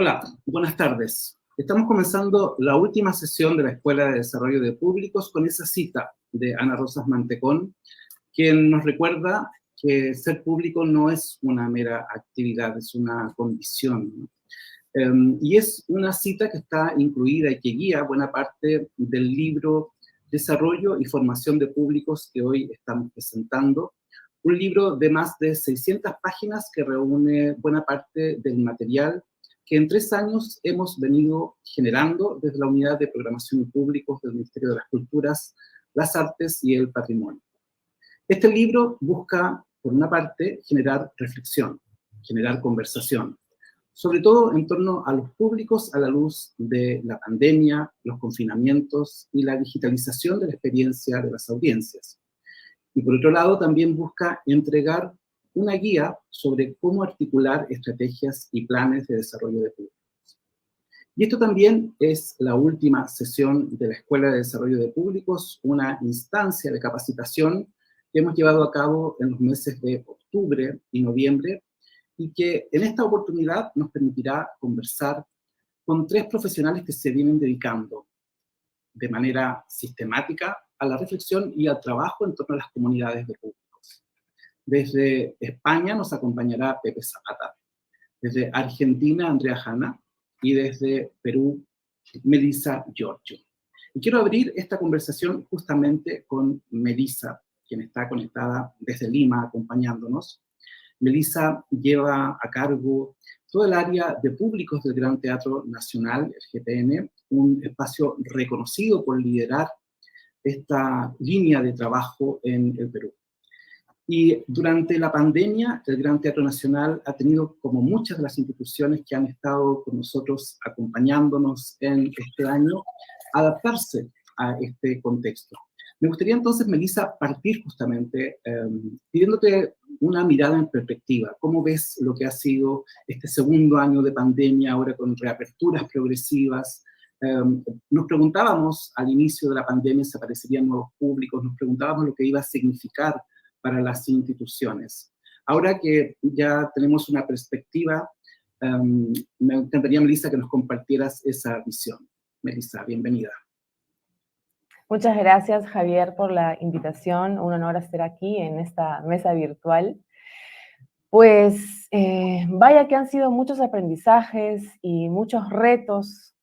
Hola, buenas tardes. Estamos comenzando la última sesión de la Escuela de Desarrollo de Públicos con esa cita de Ana Rosas Mantecón, quien nos recuerda que ser público no es una mera actividad, es una condición, ¿no? Y es una cita que está incluida y que guía buena parte del libro Desarrollo y Formación de Públicos que hoy estamos presentando. Un libro de más de 600 páginas que reúne buena parte del material que en 3 años hemos venido generando desde la Unidad de Programación y Públicos del Ministerio de las Culturas, las Artes y el Patrimonio. Este libro busca, por una parte, generar reflexión, generar conversación, sobre todo en torno a los públicos a la luz de la pandemia, los confinamientos y la digitalización de la experiencia de las audiencias. Y por otro lado, también busca entregar una guía sobre cómo articular estrategias y planes de desarrollo de públicos. Y esto también es la última sesión de la Escuela de Desarrollo de Públicos, una instancia de capacitación que hemos llevado a cabo en los meses de octubre y noviembre, y que en esta oportunidad nos permitirá conversar con 3 profesionales que se vienen dedicando de manera sistemática a la reflexión y al trabajo en torno a las comunidades de públicos. Desde España nos acompañará Pepe Zapata, desde Argentina Andrea Hanna y desde Perú Melissa Giorgio. Y quiero abrir esta conversación justamente con Melissa, quien está conectada desde Lima acompañándonos. Melissa lleva a cargo todo el área de públicos del Gran Teatro Nacional, el GTN, un espacio reconocido por liderar esta línea de trabajo en el Perú. Y durante la pandemia, el Gran Teatro Nacional ha tenido, como muchas de las instituciones que han estado con nosotros acompañándonos en este año, adaptarse a este contexto. Me gustaría entonces, Melissa, partir justamente pidiéndote una mirada en perspectiva. ¿Cómo ves lo que ha sido este segundo año de pandemia, ahora con reaperturas progresivas? Nos preguntábamos al inicio de la pandemia si aparecerían nuevos públicos, nos preguntábamos lo que iba a significar para las instituciones. Ahora que ya tenemos una perspectiva, me encantaría, Melissa, que nos compartieras esa visión. Melissa, bienvenida. Muchas gracias, Javier, por la invitación. Un honor estar aquí en esta mesa virtual. Pues vaya que han sido muchos aprendizajes y muchos retos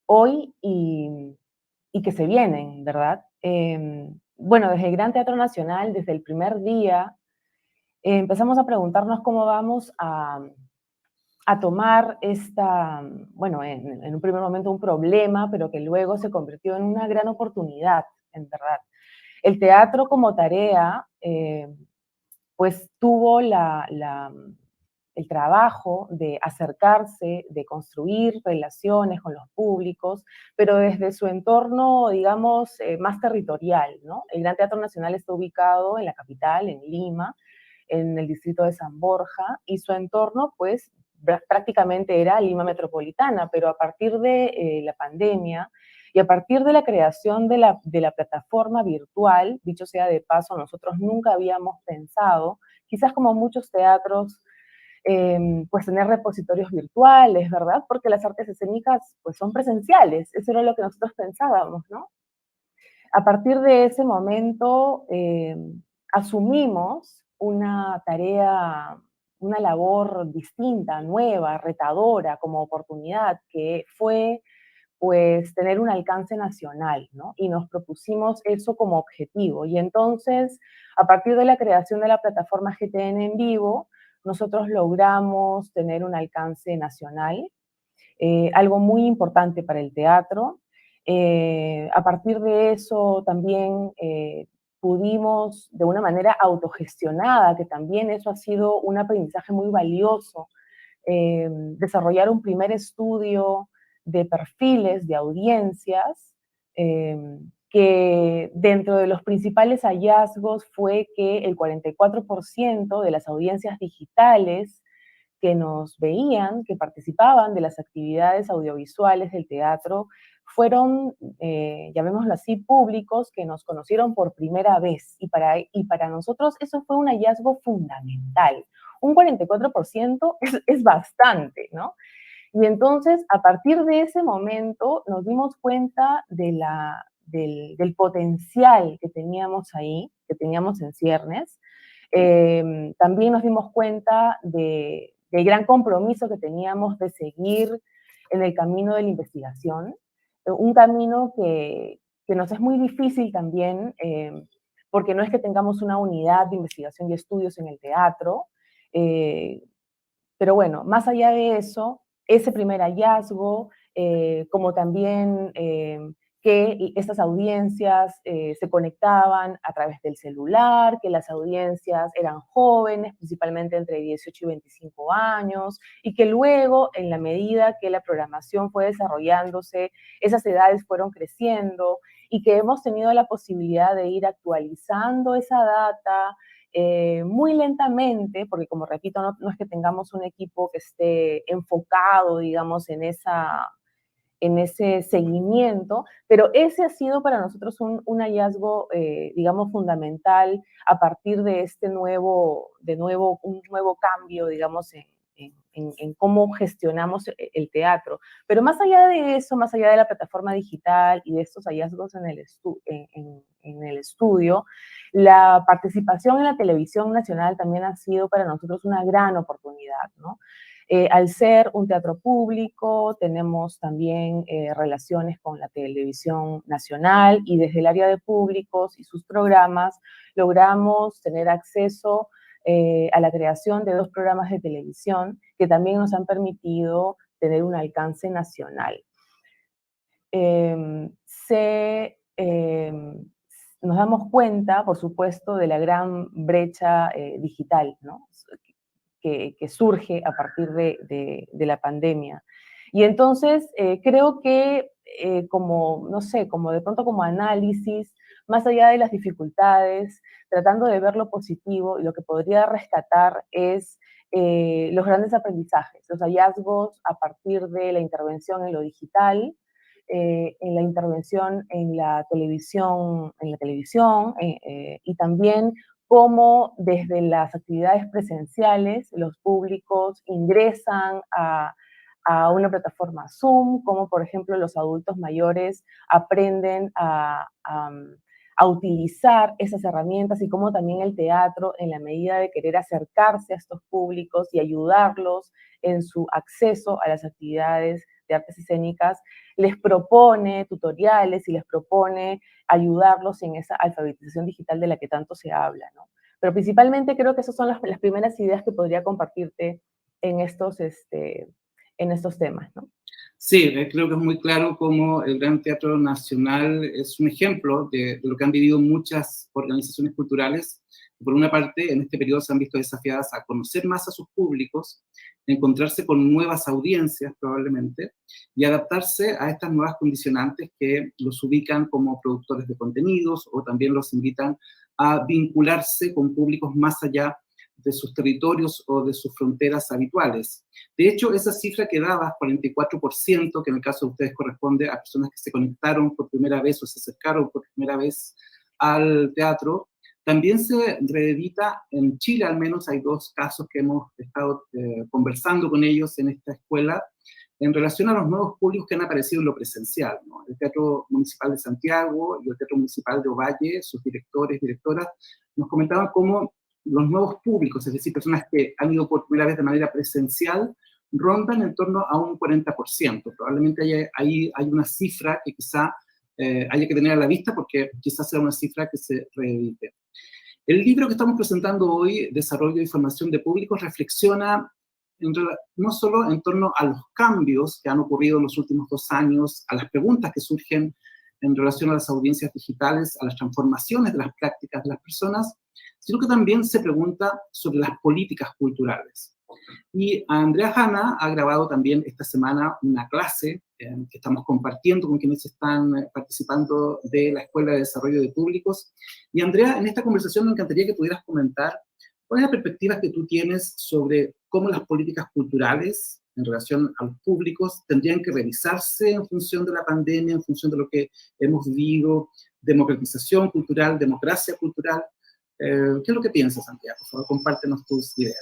hoy y que se vienen, ¿verdad? Bueno, desde el Gran Teatro Nacional, desde el primer día, empezamos a preguntarnos cómo vamos a tomar bueno, en un primer momento un problema, pero que luego se convirtió en una gran oportunidad, en verdad. El teatro como tarea, pues tuvo el trabajo de acercarse, de construir relaciones con los públicos, pero desde su entorno, digamos, más territorial, ¿no? El Gran Teatro Nacional está ubicado en la capital, en Lima, en el distrito de San Borja, y su entorno, pues, prácticamente era Lima metropolitana, pero a partir de la pandemia y a partir de la creación de la plataforma virtual, dicho sea de paso, nosotros nunca habíamos pensado, quizás como muchos teatros, pues tener repositorios virtuales, ¿verdad? Porque las artes escénicas pues son presenciales, eso era lo que nosotros pensábamos, ¿no? A partir de ese momento asumimos una tarea, una labor distinta, nueva, retadora, como oportunidad, que fue pues tener un alcance nacional, ¿no? Y nos propusimos eso como objetivo. Y entonces, a partir de la creación de la plataforma GTN en vivo, nosotros logramos tener un alcance nacional, algo muy importante para el teatro. A partir de eso también pudimos, de una manera autogestionada, que también eso ha sido un aprendizaje muy valioso, desarrollar un primer estudio de perfiles de audiencias, que dentro de los principales hallazgos fue que el 44% de las audiencias digitales que nos veían, que participaban de las actividades audiovisuales del teatro, fueron, llamémoslo así, públicos que nos conocieron por primera vez. Y para nosotros eso fue un hallazgo fundamental. Un 44% es bastante, ¿no? Y entonces, a partir de ese momento, nos dimos cuenta del potencial que teníamos ahí, que teníamos en ciernes. También nos dimos cuenta del gran compromiso que teníamos de seguir en el camino de la investigación, un camino que nos es muy difícil también, porque no es que tengamos una unidad de investigación y estudios en el teatro, pero bueno, más allá de eso, ese primer hallazgo, como también que estas audiencias se conectaban a través del celular, que las audiencias eran jóvenes, principalmente entre 18 y 25 años, y que luego, en la medida que la programación fue desarrollándose, esas edades fueron creciendo, y que hemos tenido la posibilidad de ir actualizando esa data, muy lentamente, porque como repito, no es que tengamos un equipo que esté enfocado, digamos, en ese seguimiento, pero ese ha sido para nosotros un hallazgo, digamos, fundamental a partir de un nuevo cambio, digamos, en cómo gestionamos el teatro. Pero más allá de eso, más allá de la plataforma digital y de estos hallazgos en el estudio, la participación en la televisión nacional también ha sido para nosotros una gran oportunidad, ¿no? Al ser un teatro público, tenemos también relaciones con la televisión nacional, y desde el área de públicos y sus programas logramos tener acceso a la creación de 2 programas de televisión que también nos han permitido tener un alcance nacional. Nos damos cuenta, por supuesto, de la gran brecha digital, ¿no? Que surge a partir de la pandemia. Y entonces creo que como, no sé, como de pronto como análisis, más allá de las dificultades, tratando de ver lo positivo, y lo que podría rescatar es los grandes aprendizajes, los hallazgos a partir de la intervención en lo digital, en la intervención en la televisión, y también cómo desde las actividades presenciales los públicos ingresan a una plataforma Zoom, como por ejemplo los adultos mayores aprenden a utilizar esas herramientas, y cómo también el teatro, en la medida de querer acercarse a estos públicos y ayudarlos en su acceso a las actividades de artes escénicas, les propone tutoriales y les propone ayudarlos en esa alfabetización digital de la que tanto se habla, ¿no? Pero principalmente creo que esas son las primeras ideas que podría compartirte en estos temas, ¿no? Sí, creo que es muy claro cómo el Gran Teatro Nacional es un ejemplo de lo que han vivido muchas organizaciones culturales. Por una parte, en este periodo se han visto desafiadas a conocer más a sus públicos, encontrarse con nuevas audiencias probablemente, y adaptarse a estas nuevas condicionantes que los ubican como productores de contenidos, o también los invitan a vincularse con públicos más allá de sus territorios o de sus fronteras habituales. De hecho, esa cifra que dabas, 44%, que en el caso de ustedes corresponde a personas que se conectaron por primera vez o se acercaron por primera vez al teatro, también se reedita en Chile. Al menos hay 2 casos que hemos estado conversando con ellos en esta escuela en relación a los nuevos públicos que han aparecido en lo presencial, ¿no? El Teatro Municipal de Santiago y el Teatro Municipal de Ovalle, sus directores y directoras, nos comentaban cómo los nuevos públicos, es decir, personas que han ido por primera vez de manera presencial, rondan en torno a un 40%. Probablemente ahí hay una cifra que quizá haya que tener a la vista, porque quizás sea una cifra que se reedite. El libro que estamos presentando hoy, Desarrollo de Información de Públicos, reflexiona no solo en torno a los cambios que han ocurrido en los últimos 2 años, a las preguntas que surgen en relación a las audiencias digitales, a las transformaciones de las prácticas de las personas, sino que también se pregunta sobre las políticas culturales. Y Andrea Hanna ha grabado también esta semana una clase que estamos compartiendo con quienes están participando de la Escuela de Desarrollo de Públicos. Y Andrea, en esta conversación me encantaría que pudieras comentar cuál es la perspectiva que tú tienes sobre cómo las políticas culturales en relación a los públicos tendrían que revisarse en función de la pandemia, en función de lo que hemos vivido, democratización cultural, democracia cultural. ¿Qué es lo que piensas, Santiago? Por favor, compártenos tus ideas.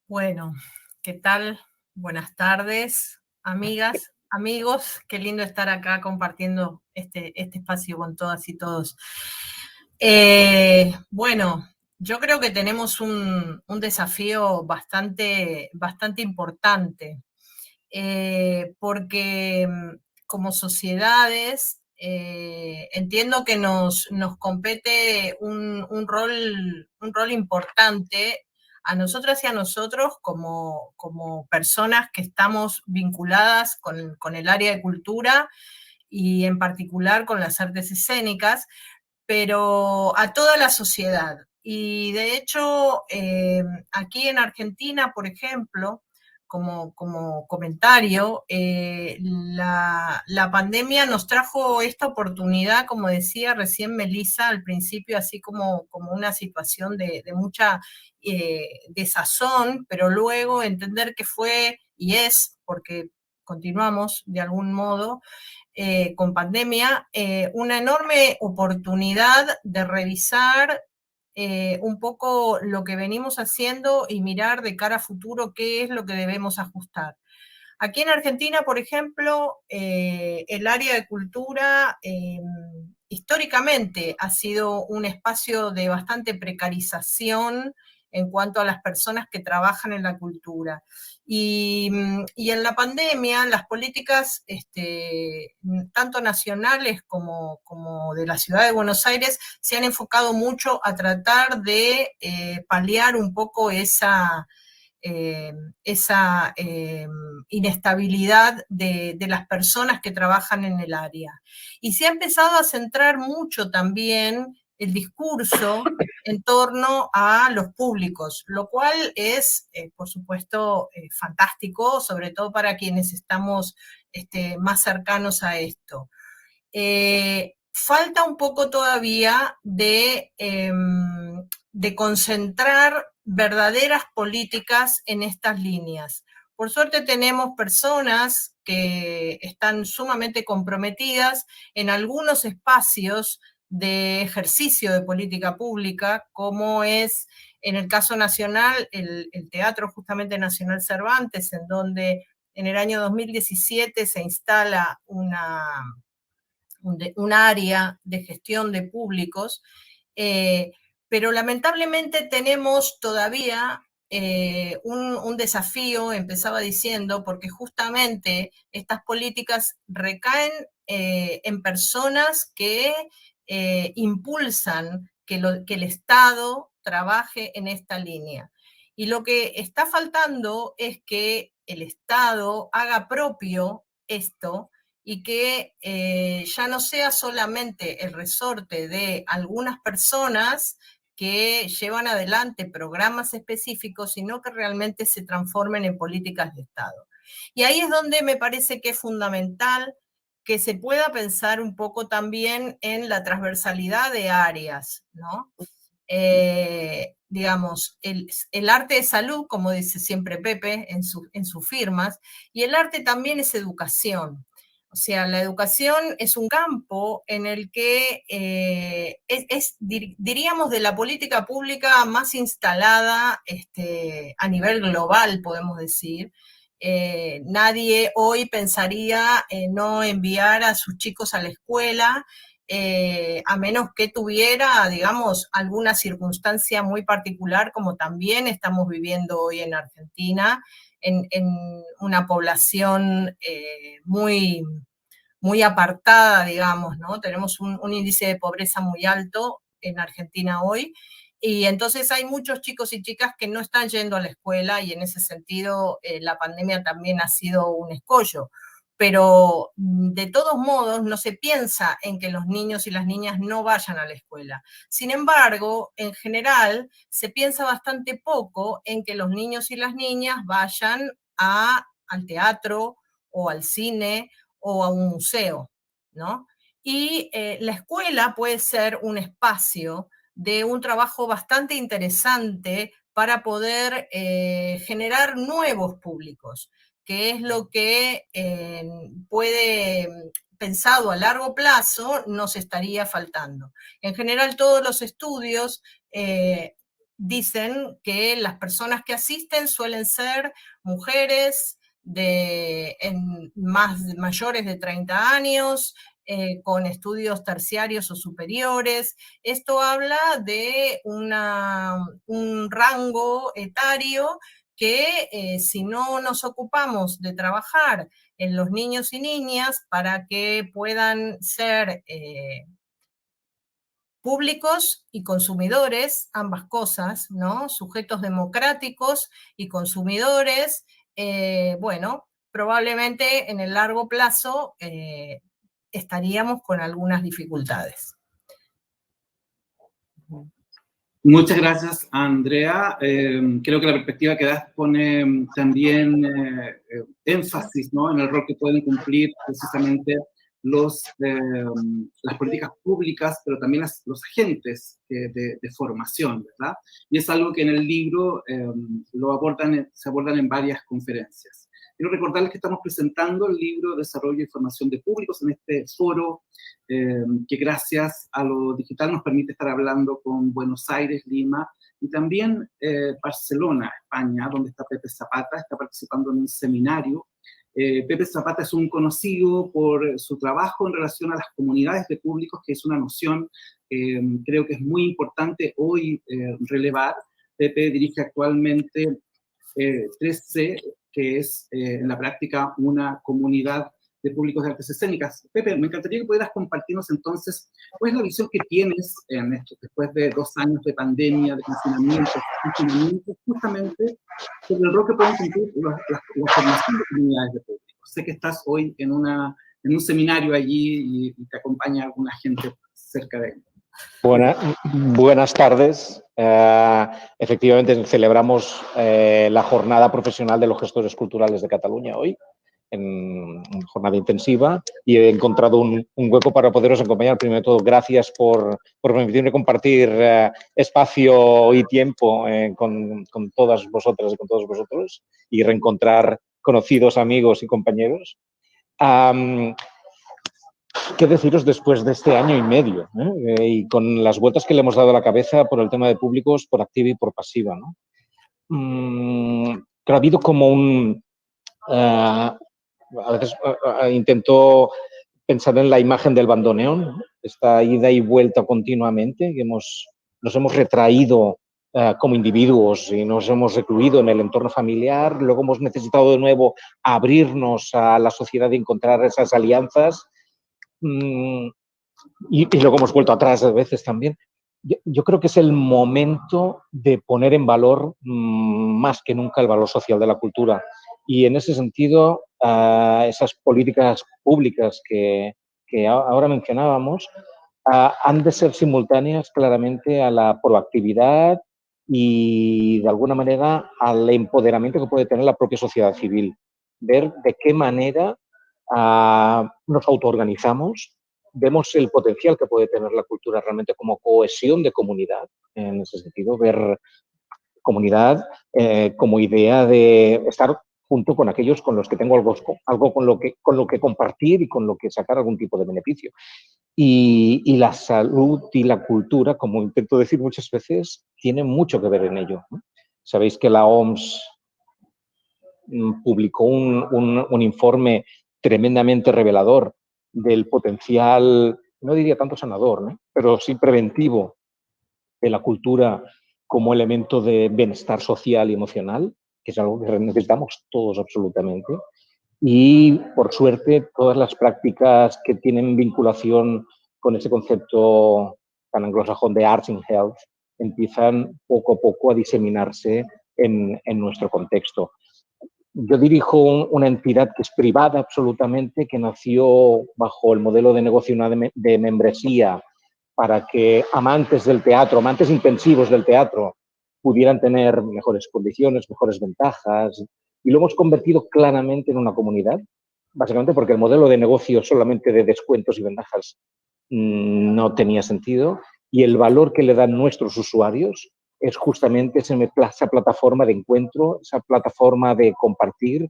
Bueno, ¿qué tal? Buenas tardes, amigas, amigos. Qué lindo estar acá compartiendo este espacio con todas y todos. Bueno, yo creo que tenemos un desafío bastante importante, porque como sociedades entiendo que nos compete un rol importante a nosotras y a nosotros como personas que estamos vinculadas con el área de cultura y en particular con las artes escénicas, pero a toda la sociedad. Y de hecho, aquí en Argentina, por ejemplo, como comentario, la pandemia nos trajo esta oportunidad, como decía recién Melissa al principio, así como una situación de mucha desazón, pero luego entender que fue y es, porque continuamos de algún modo, con pandemia, una enorme oportunidad de revisar un poco lo que venimos haciendo y mirar de cara a futuro qué es lo que debemos ajustar. Aquí en Argentina, por ejemplo, el área de cultura históricamente ha sido un espacio de bastante precarización en cuanto a las personas que trabajan en la cultura. Y en la pandemia, las políticas tanto nacionales como de la ciudad de Buenos Aires se han enfocado mucho a tratar de paliar un poco esa inestabilidad de las personas que trabajan en el área. Y se ha empezado a centrar mucho también el discurso en torno a los públicos, lo cual es, por supuesto, fantástico, sobre todo para quienes estamos más cercanos a esto. Falta un poco todavía de concentrar verdaderas políticas en estas líneas. Por suerte tenemos personas que están sumamente comprometidas en algunos espacios de ejercicio de política pública, como es en el caso nacional el Teatro justamente Nacional Cervantes, en donde en el año 2017 se instala un área de gestión de públicos, pero lamentablemente tenemos todavía un desafío, empezaba diciendo, porque justamente estas políticas recaen en personas que impulsan que el Estado trabaje en esta línea. Y lo que está faltando es que el Estado haga propio esto y que ya no sea solamente el resorte de algunas personas que llevan adelante programas específicos, sino que realmente se transformen en políticas de Estado. Y ahí es donde me parece que es fundamental que se pueda pensar un poco también en la transversalidad de áreas, ¿no? Digamos, el arte de salud, como dice siempre Pepe en sus firmas, y el arte también es educación. O sea, la educación es un campo en el que diríamos, de la política pública más instalada a nivel global, podemos decir. Nadie hoy pensaría en no enviar a sus chicos a la escuela, a menos que tuviera, digamos, alguna circunstancia muy particular, como también estamos viviendo hoy en Argentina, en una población muy apartada, digamos, ¿no? Tenemos un índice de pobreza muy alto en Argentina hoy, y entonces hay muchos chicos y chicas que no están yendo a la escuela, y en ese sentido la pandemia también ha sido un escollo. Pero de todos modos no se piensa en que los niños y las niñas no vayan a la escuela. Sin embargo, en general se piensa bastante poco en que los niños y las niñas vayan al teatro o al cine o a un museo, ¿no? Y la escuela puede ser un espacio de un trabajo bastante interesante para poder generar nuevos públicos, que es lo que puede, pensado a largo plazo, nos estaría faltando. En general, todos los estudios dicen que las personas que asisten suelen ser mujeres mayores de 30 años, con estudios terciarios o superiores. Esto habla de un rango etario que si no nos ocupamos de trabajar en los niños y niñas para que puedan ser públicos y consumidores, ambas cosas, ¿no? Sujetos democráticos y consumidores, bueno, probablemente en el largo plazo estaríamos con algunas dificultades. Muchas gracias, Andrea. Creo que la perspectiva que das pone también énfasis, ¿no?, en el rol que pueden cumplir precisamente las políticas públicas, pero también los agentes de formación, ¿verdad? Y es algo que en el libro se abordan en varias conferencias. Quiero recordarles que estamos presentando el libro Desarrollo y Formación de Públicos en este foro que gracias a lo digital nos permite estar hablando con Buenos Aires, Lima y también Barcelona, España, donde está Pepe Zapata, está participando en un seminario. Pepe Zapata es un conocido por su trabajo en relación a las comunidades de públicos, que es una noción creo que es muy importante hoy relevar. Pepe dirige actualmente 3C, que es en la práctica una comunidad de públicos de artes escénicas. Pepe, me encantaría que pudieras compartirnos entonces cuál es la visión que tienes en esto, después de 2 años de pandemia, de confinamiento, justamente sobre el rol que pueden cumplir la formación de comunidades de públicos. Sé que estás hoy en un seminario allí y te acompaña alguna gente cerca de él. Buenas tardes. Efectivamente, celebramos la jornada profesional de los gestores culturales de Cataluña hoy, en jornada intensiva, y he encontrado un hueco para poderos acompañar. Primero de todo, gracias por permitirme compartir espacio y tiempo con todas vosotras y con todos vosotros y reencontrar conocidos, amigos y compañeros. ¿Qué deciros después de este año y medio? Y con las vueltas que le hemos dado a la cabeza por el tema de públicos, por activa y por pasiva, ¿no? Pero ha habido como a veces intento pensar en la imagen del bandoneón, ¿no? Esta ida y vuelta continuamente, que nos hemos retraído como individuos y nos hemos recluido en el entorno familiar, luego hemos necesitado de nuevo abrirnos a la sociedad y encontrar esas alianzas. Y luego hemos vuelto atrás a veces también. Yo creo que es el momento de poner en valor más que nunca el valor social de la cultura. Y en ese sentido, esas políticas públicas que ahora mencionábamos han de ser simultáneas claramente a la proactividad y, de alguna manera, al empoderamiento que puede tener la propia sociedad civil. Ver de qué manera nos autoorganizamos, vemos el potencial que puede tener la cultura realmente como cohesión de comunidad, en ese sentido, ver comunidad como idea de estar junto con aquellos con los que tengo algo con lo que compartir y con lo que sacar algún tipo de beneficio. Y la salud y la cultura, como intento decir muchas veces, tienen mucho que ver en ello, ¿no? Sabéis que la OMS publicó un informe tremendamente revelador del potencial, no diría tanto sanador, ¿no?, pero sí preventivo de la cultura como elemento de bienestar social y emocional, que es algo que necesitamos todos absolutamente. Y, por suerte, todas las prácticas que tienen vinculación con ese concepto tan anglosajón de Arts in Health empiezan poco a poco a diseminarse en nuestro contexto. Yo dirijo una entidad que es privada absolutamente, que nació bajo el modelo de negocio de membresía para que amantes del teatro, amantes intensivos del teatro, pudieran tener mejores condiciones, mejores ventajas. Y lo hemos convertido claramente en una comunidad, básicamente porque el modelo de negocio solamente de descuentos y ventajas no tenía sentido, y el valor que le dan nuestros usuarios es justamente esa plataforma de encuentro, esa plataforma de compartir,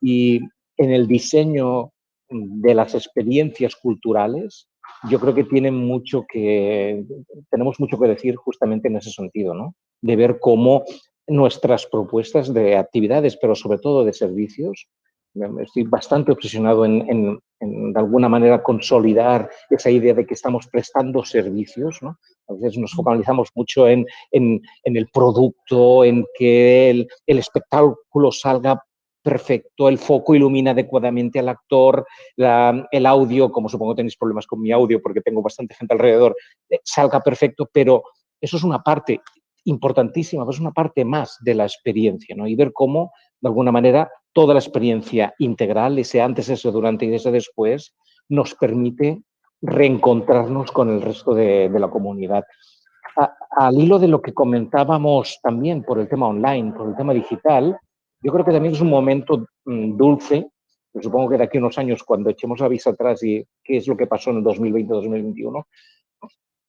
y en el diseño de las experiencias culturales yo creo que tenemos mucho que decir justamente en ese sentido, ¿no? De ver cómo nuestras propuestas de actividades, pero sobre todo de servicios, Estoy bastante obsesionado en de alguna manera consolidar esa idea de que estamos prestando servicios, ¿no? A veces nos focalizamos mucho en el producto, en que el espectáculo salga perfecto, el foco ilumina adecuadamente al actor, el audio, como supongo tenéis problemas con mi audio porque tengo bastante gente alrededor, salga perfecto, pero eso es una parte importantísima, pero es una parte más de la experiencia, ¿no? Y ver cómo, de alguna manera, toda la experiencia integral, ese antes, ese durante y ese después, nos permite reencontrarnos con el resto de la comunidad. Al hilo de lo que comentábamos también por el tema online, por el tema digital, yo creo que también es un momento dulce. Supongo que de aquí a unos años, cuando echemos la vista atrás y qué es lo que pasó en el 2020-2021,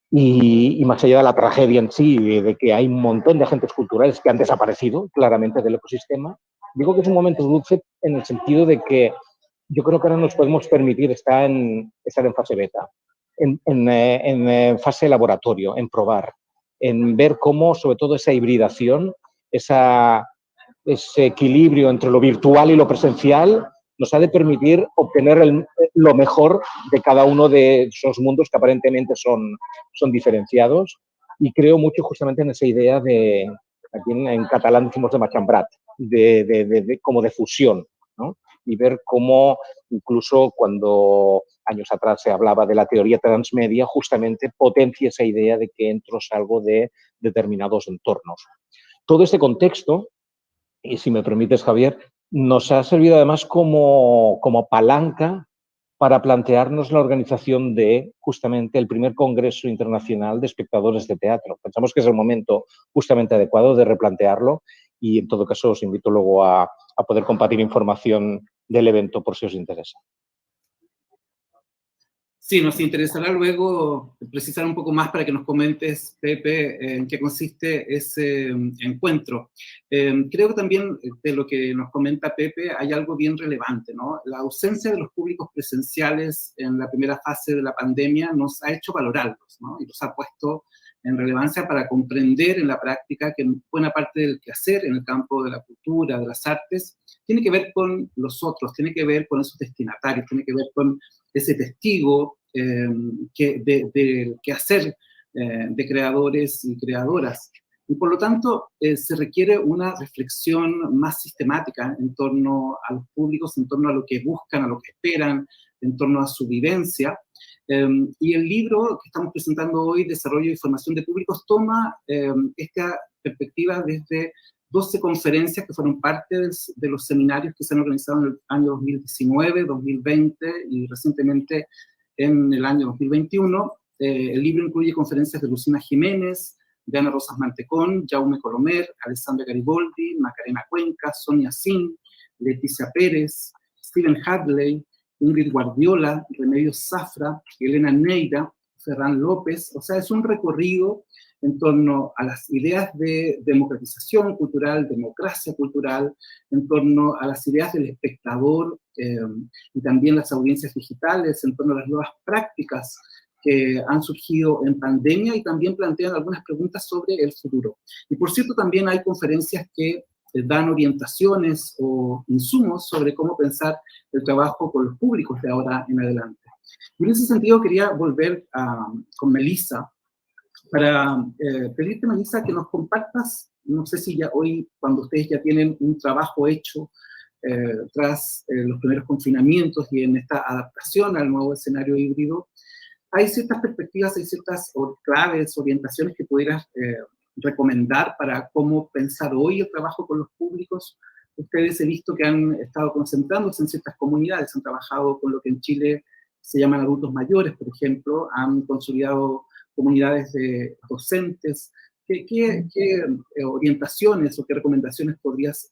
y más allá de la tragedia en sí, de que hay un montón de agentes culturales que han desaparecido claramente del ecosistema, digo que es un momento dulce en el sentido de que yo creo que ahora nos podemos permitir estar en fase beta, en fase laboratorio, en probar, en ver cómo, sobre todo, esa hibridación, ese equilibrio entre lo virtual y lo presencial nos ha de permitir obtener lo mejor de cada uno de esos mundos que aparentemente son diferenciados. Y creo mucho justamente en esa idea de, aquí en catalán decimos de machambrat, como de fusión, ¿no? Y ver cómo incluso cuando años atrás se hablaba de la teoría transmedia, justamente potencia esa idea de que entro salgo de determinados entornos. Todo este contexto, y si me permites, Javier, nos ha servido además como palanca para plantearnos la organización de justamente el primer Congreso Internacional de Espectadores de Teatro. Pensamos que es el momento justamente adecuado de replantearlo y en todo caso os invito luego a poder compartir información del evento por si os interesa. Sí, nos interesará luego precisar un poco más para que nos comentes, Pepe, en qué consiste ese encuentro. Creo que también de lo que nos comenta Pepe hay algo bien relevante, ¿no? La ausencia de los públicos presenciales en la primera fase de la pandemia nos ha hecho valorarlos, ¿no? Y los ha puesto en relevancia para comprender en la práctica que buena parte del quehacer en el campo de la cultura, de las artes, tiene que ver con los otros, tiene que ver con esos destinatarios, tiene que ver con ese testigo del quehacer de creadores y creadoras. Y por lo tanto, se requiere una reflexión más sistemática en torno a los públicos, en torno a lo que buscan, a lo que esperan, en torno a su vivencia. Y el libro que estamos presentando hoy, Desarrollo y Formación de Públicos, toma esta perspectiva desde 12 conferencias que fueron parte de los seminarios que se han organizado en el año 2019, 2020 y recientemente en el año 2021. El libro incluye conferencias de Lucina Jiménez, de Ana Rosas Mantecón, Jaume Colomer, Alessandra Gariboldi, Macarena Cuenca, Sonia Sin, Leticia Pérez, Stephen Hadley, Ingrid Guardiola, Remedios Zafra, Elena Neira, Ferran López. O sea, es un recorrido en torno a las ideas de democratización cultural, democracia cultural, en torno a las ideas del espectador y también las audiencias digitales, en torno a las nuevas prácticas que han surgido en pandemia y también plantean algunas preguntas sobre el futuro. Y por cierto, también hay conferencias que dan orientaciones o insumos sobre cómo pensar el trabajo con los públicos de ahora en adelante. Y en ese sentido quería volver con Melissa para pedirte, Melissa, que nos compartas, no sé si ya hoy, cuando ustedes ya tienen un trabajo hecho tras los primeros confinamientos y en esta adaptación al nuevo escenario híbrido, hay ciertas perspectivas, hay ciertas claves, orientaciones que pudieras recomendar para cómo pensar hoy el trabajo con los públicos. Ustedes he visto que han estado concentrándose en ciertas comunidades, han trabajado con lo que en Chile se llaman adultos mayores, por ejemplo, han consolidado comunidades de docentes. ¿Qué orientaciones o qué recomendaciones podrías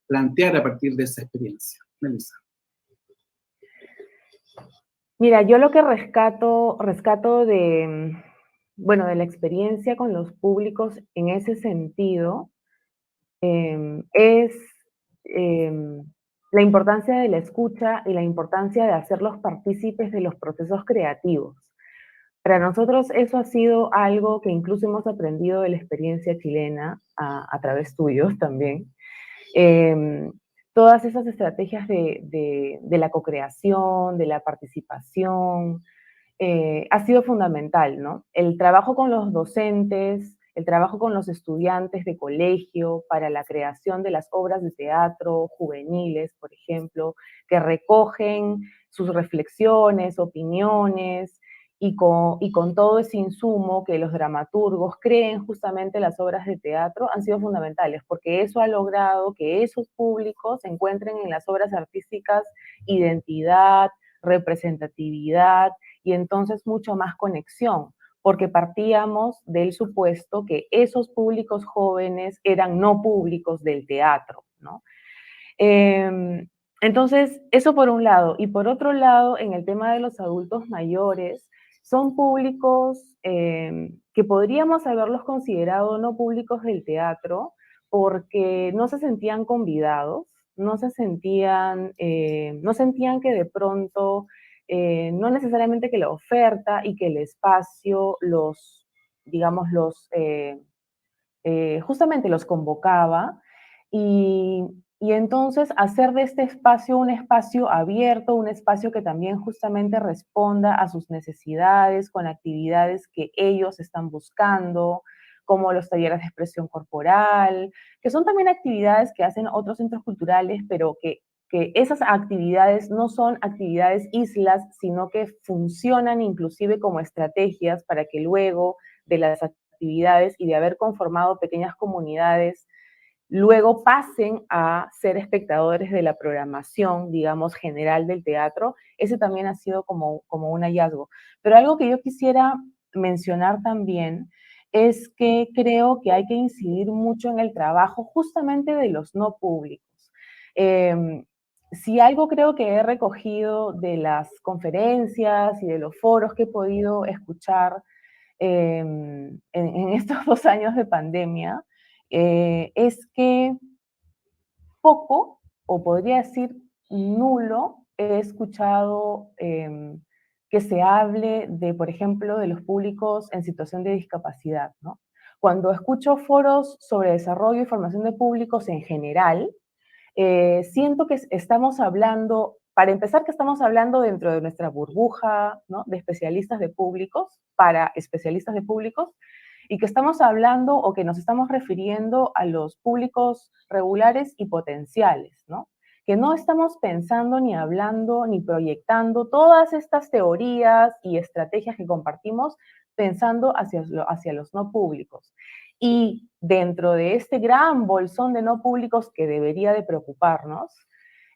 plantear a partir de esa experiencia? Melissa. Mira, yo lo que rescato de la experiencia con los públicos en ese sentido es la importancia de la escucha y la importancia de hacerlos partícipes de los procesos creativos. Para nosotros eso ha sido algo que incluso hemos aprendido de la experiencia chilena a través tuyos también, todas esas estrategias de la co-creación, de la participación, ha sido fundamental, ¿no? El trabajo con los docentes, el trabajo con los estudiantes de colegio para la creación de las obras de teatro juveniles, por ejemplo, que recogen sus reflexiones, opiniones, y con todo ese insumo que los dramaturgos creen justamente las obras de teatro, han sido fundamentales, porque eso ha logrado que esos públicos encuentren en las obras artísticas identidad, representatividad, y entonces mucho más conexión, porque partíamos del supuesto que esos públicos jóvenes eran no públicos del teatro, ¿no? Entonces, eso por un lado. Y por otro lado, en el tema de los adultos mayores, son públicos que podríamos haberlos considerado no públicos del teatro porque no se sentían convidados, no sentían que de pronto, no necesariamente que la oferta y que el espacio digamos, justamente los convocaba y, y entonces hacer de este espacio un espacio abierto, un espacio que también justamente responda a sus necesidades con actividades que ellos están buscando, como los talleres de expresión corporal, que son también actividades que hacen otros centros culturales, pero que esas actividades no son actividades islas, sino que funcionan inclusive como estrategias para que luego de las actividades y de haber conformado pequeñas comunidades, luego pasen a ser espectadores de la programación, digamos, general del teatro. Ese también ha sido como un hallazgo. Pero algo que yo quisiera mencionar también es que creo que hay que incidir mucho en el trabajo justamente de los no públicos. Si algo creo que he recogido de las conferencias y de los foros que he podido escuchar en estos 2 años de pandemia, es que poco, o podría decir nulo, he escuchado que se hable de, por ejemplo, de los públicos en situación de discapacidad, ¿no? Cuando escucho foros sobre desarrollo y formación de públicos en general, siento que estamos hablando, para empezar, que estamos hablando dentro de nuestra burbuja, ¿no?, de especialistas de públicos, para especialistas de públicos, y que estamos hablando o que nos estamos refiriendo a los públicos regulares y potenciales, ¿no? Que no estamos pensando ni hablando ni proyectando todas estas teorías y estrategias que compartimos pensando hacia los no públicos. Y dentro de este gran bolsón de no públicos que debería de preocuparnos,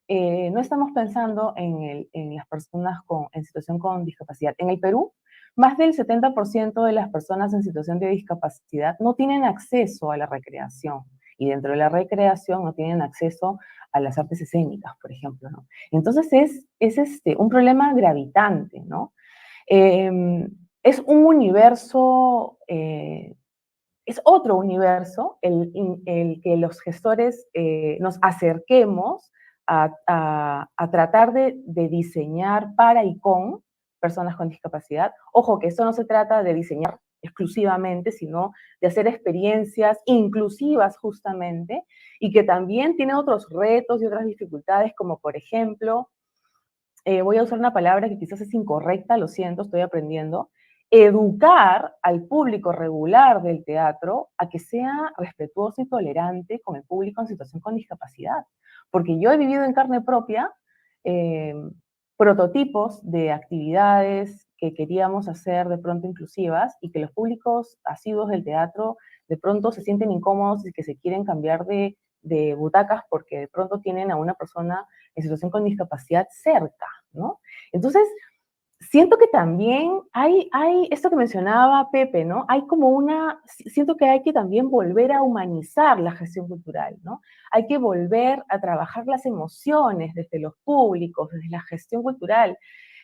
no estamos pensando en las personas en situación con discapacidad. En el Perú, más del 70% de las personas en situación de discapacidad no tienen acceso a la recreación. Y dentro de la recreación no tienen acceso a las artes escénicas, por ejemplo, ¿no? Entonces es un problema gravitante, ¿no? Es un universo, es otro universo el que los gestores nos acerquemos a tratar de diseñar para y con personas con discapacidad. Ojo, que esto no se trata de diseñar exclusivamente, sino de hacer experiencias inclusivas justamente, y que también tiene otros retos y otras dificultades, como por ejemplo, voy a usar una palabra que quizás es incorrecta, lo siento, estoy aprendiendo, educar al público regular del teatro a que sea respetuoso y tolerante con el público en situación con discapacidad. Porque yo he vivido en carne propia eh, prototipos de actividades que queríamos hacer de pronto inclusivas y que los públicos asiduos del teatro de pronto se sienten incómodos y que se quieren cambiar de butacas porque de pronto tienen a una persona en situación con discapacidad cerca, ¿no? Entonces, siento que también hay esto que mencionaba Pepe, ¿no? Hay como siento que hay que también volver a humanizar la gestión cultural, ¿no? Hay que volver a trabajar las emociones desde los públicos, desde la gestión cultural.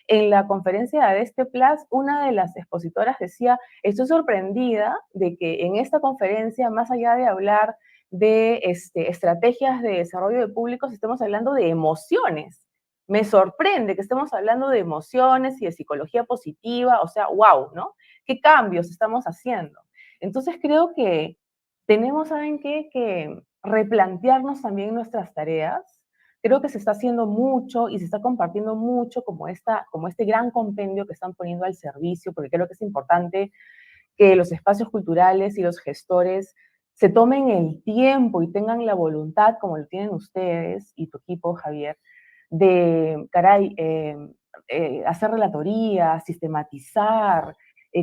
En la conferencia de Adeste Plus, una de las expositoras decía, estoy sorprendida de que en esta conferencia, más allá de hablar de estrategias de desarrollo de públicos, estemos hablando de emociones. Me sorprende que estemos hablando de emociones y de psicología positiva, o sea, wow, ¿no? ¿Qué cambios estamos haciendo? Entonces creo que tenemos, ¿saben qué? Que replantearnos también nuestras tareas, creo que se está haciendo mucho y se está compartiendo mucho como este gran compendio que están poniendo al servicio, porque creo que es importante que los espacios culturales y los gestores se tomen el tiempo y tengan la voluntad, como lo tienen ustedes y tu equipo, Javier, de, hacer relatoría, sistematizar,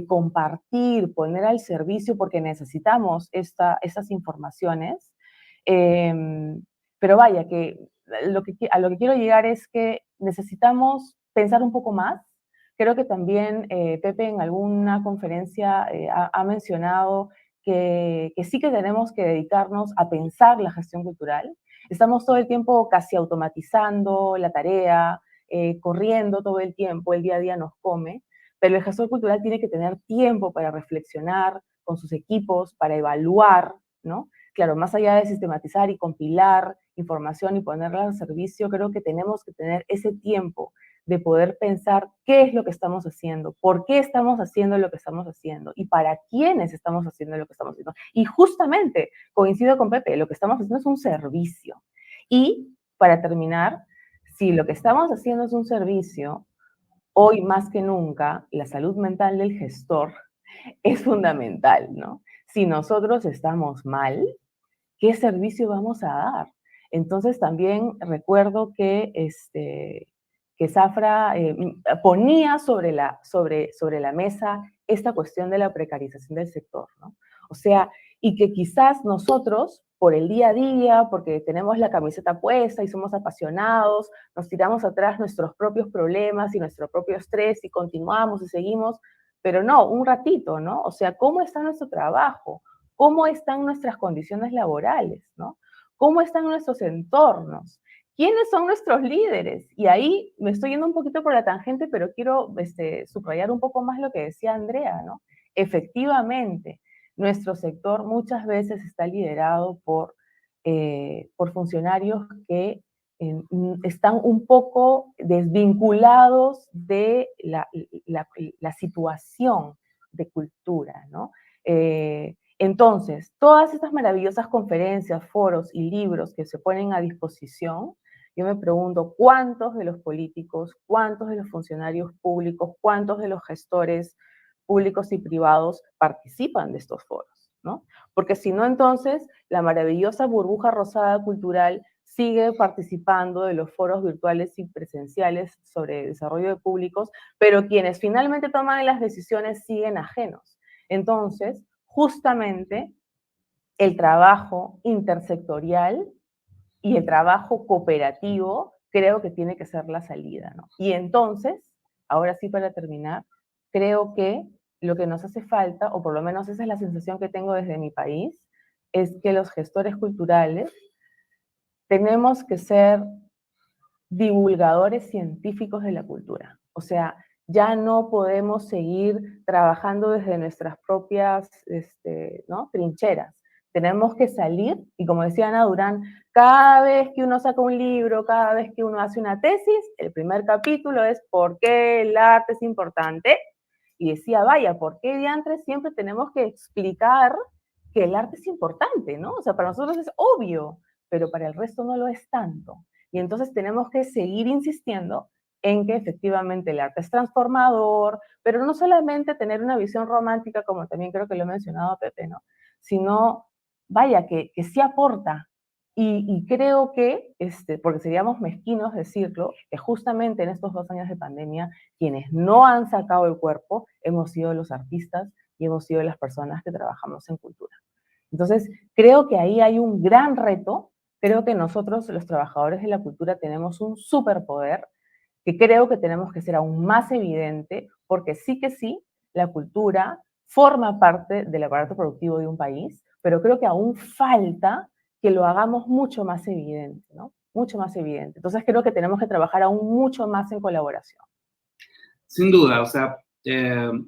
compartir, poner al servicio, porque necesitamos estas informaciones. Pero vaya, que a lo que quiero llegar es que necesitamos pensar un poco más. Creo que también Pepe en alguna conferencia ha mencionado que sí que tenemos que dedicarnos a pensar la gestión cultural. Estamos todo el tiempo casi automatizando la tarea, corriendo todo el tiempo, el día a día nos come, pero el gestor cultural tiene que tener tiempo para reflexionar con sus equipos, para evaluar, ¿no? Claro, más allá de sistematizar y compilar información y ponerla al servicio, creo que tenemos que tener ese tiempo de poder pensar qué es lo que estamos haciendo, por qué estamos haciendo lo que estamos haciendo y para quiénes estamos haciendo lo que estamos haciendo. Y justamente, coincido con Pepe, lo que estamos haciendo es un servicio. Y para terminar, si lo que estamos haciendo es un servicio, hoy más que nunca, la salud mental del gestor es fundamental, ¿no? Si nosotros estamos mal, ¿qué servicio vamos a dar? Entonces también recuerdo que Zafra ponía sobre la mesa esta cuestión de la precarización del sector, ¿no? O sea, y que quizás nosotros, por el día a día, porque tenemos la camiseta puesta y somos apasionados, nos tiramos atrás nuestros propios problemas y nuestro propio estrés y continuamos y seguimos, pero no, un ratito, ¿no? O sea, ¿cómo está nuestro trabajo? ¿Cómo están nuestras condiciones laborales, ¿no? ¿Cómo están nuestros entornos? ¿Quiénes son nuestros líderes? Y ahí me estoy yendo un poquito por la tangente, pero quiero subrayar un poco más lo que decía Andrea, ¿no? Efectivamente, nuestro sector muchas veces está liderado por funcionarios que están un poco desvinculados de la situación de cultura, ¿no? Entonces, todas estas maravillosas conferencias, foros y libros que se ponen a disposición, yo me pregunto cuántos de los políticos, cuántos de los funcionarios públicos, cuántos de los gestores públicos y privados participan de estos foros, ¿no? Porque si no, entonces, la maravillosa burbuja rosada cultural sigue participando de los foros virtuales y presenciales sobre desarrollo de públicos, pero quienes finalmente toman las decisiones siguen ajenos. Entonces, justamente el trabajo intersectorial y el trabajo cooperativo creo que tiene que ser la salida, ¿no? Y entonces, ahora sí para terminar, creo que lo que nos hace falta, o por lo menos esa es la sensación que tengo desde mi país, es que los gestores culturales tenemos que ser divulgadores científicos de la cultura. O sea, ya no podemos seguir trabajando desde nuestras propias ¿no? trincheras. Tenemos que salir, y como decía Ana Durán, cada vez que uno saca un libro, cada vez que uno hace una tesis, el primer capítulo es ¿por qué el arte es importante? Y decía, vaya, ¿por qué diantres siempre tenemos que explicar que el arte es importante, ¿no? O sea, para nosotros es obvio, pero para el resto no lo es tanto. Y entonces tenemos que seguir insistiendo en que efectivamente el arte es transformador, pero no solamente tener una visión romántica, como también creo que lo ha mencionado Pepe, ¿no? Sino, vaya, que sí aporta. Y creo que, porque seríamos mezquinos decirlo, que justamente en estos 2 años de pandemia, quienes no han sacado el cuerpo hemos sido los artistas y hemos sido las personas que trabajamos en cultura. Entonces, creo que ahí hay un gran reto. Creo que nosotros, los trabajadores de la cultura, tenemos un superpoder que creo que tenemos que ser aún más evidente, porque sí que sí, la cultura forma parte del aparato productivo de un país, pero creo que aún falta que lo hagamos mucho más evidente, ¿no? Mucho más evidente. Entonces creo que tenemos que trabajar aún mucho más en colaboración. Sin duda, o sea,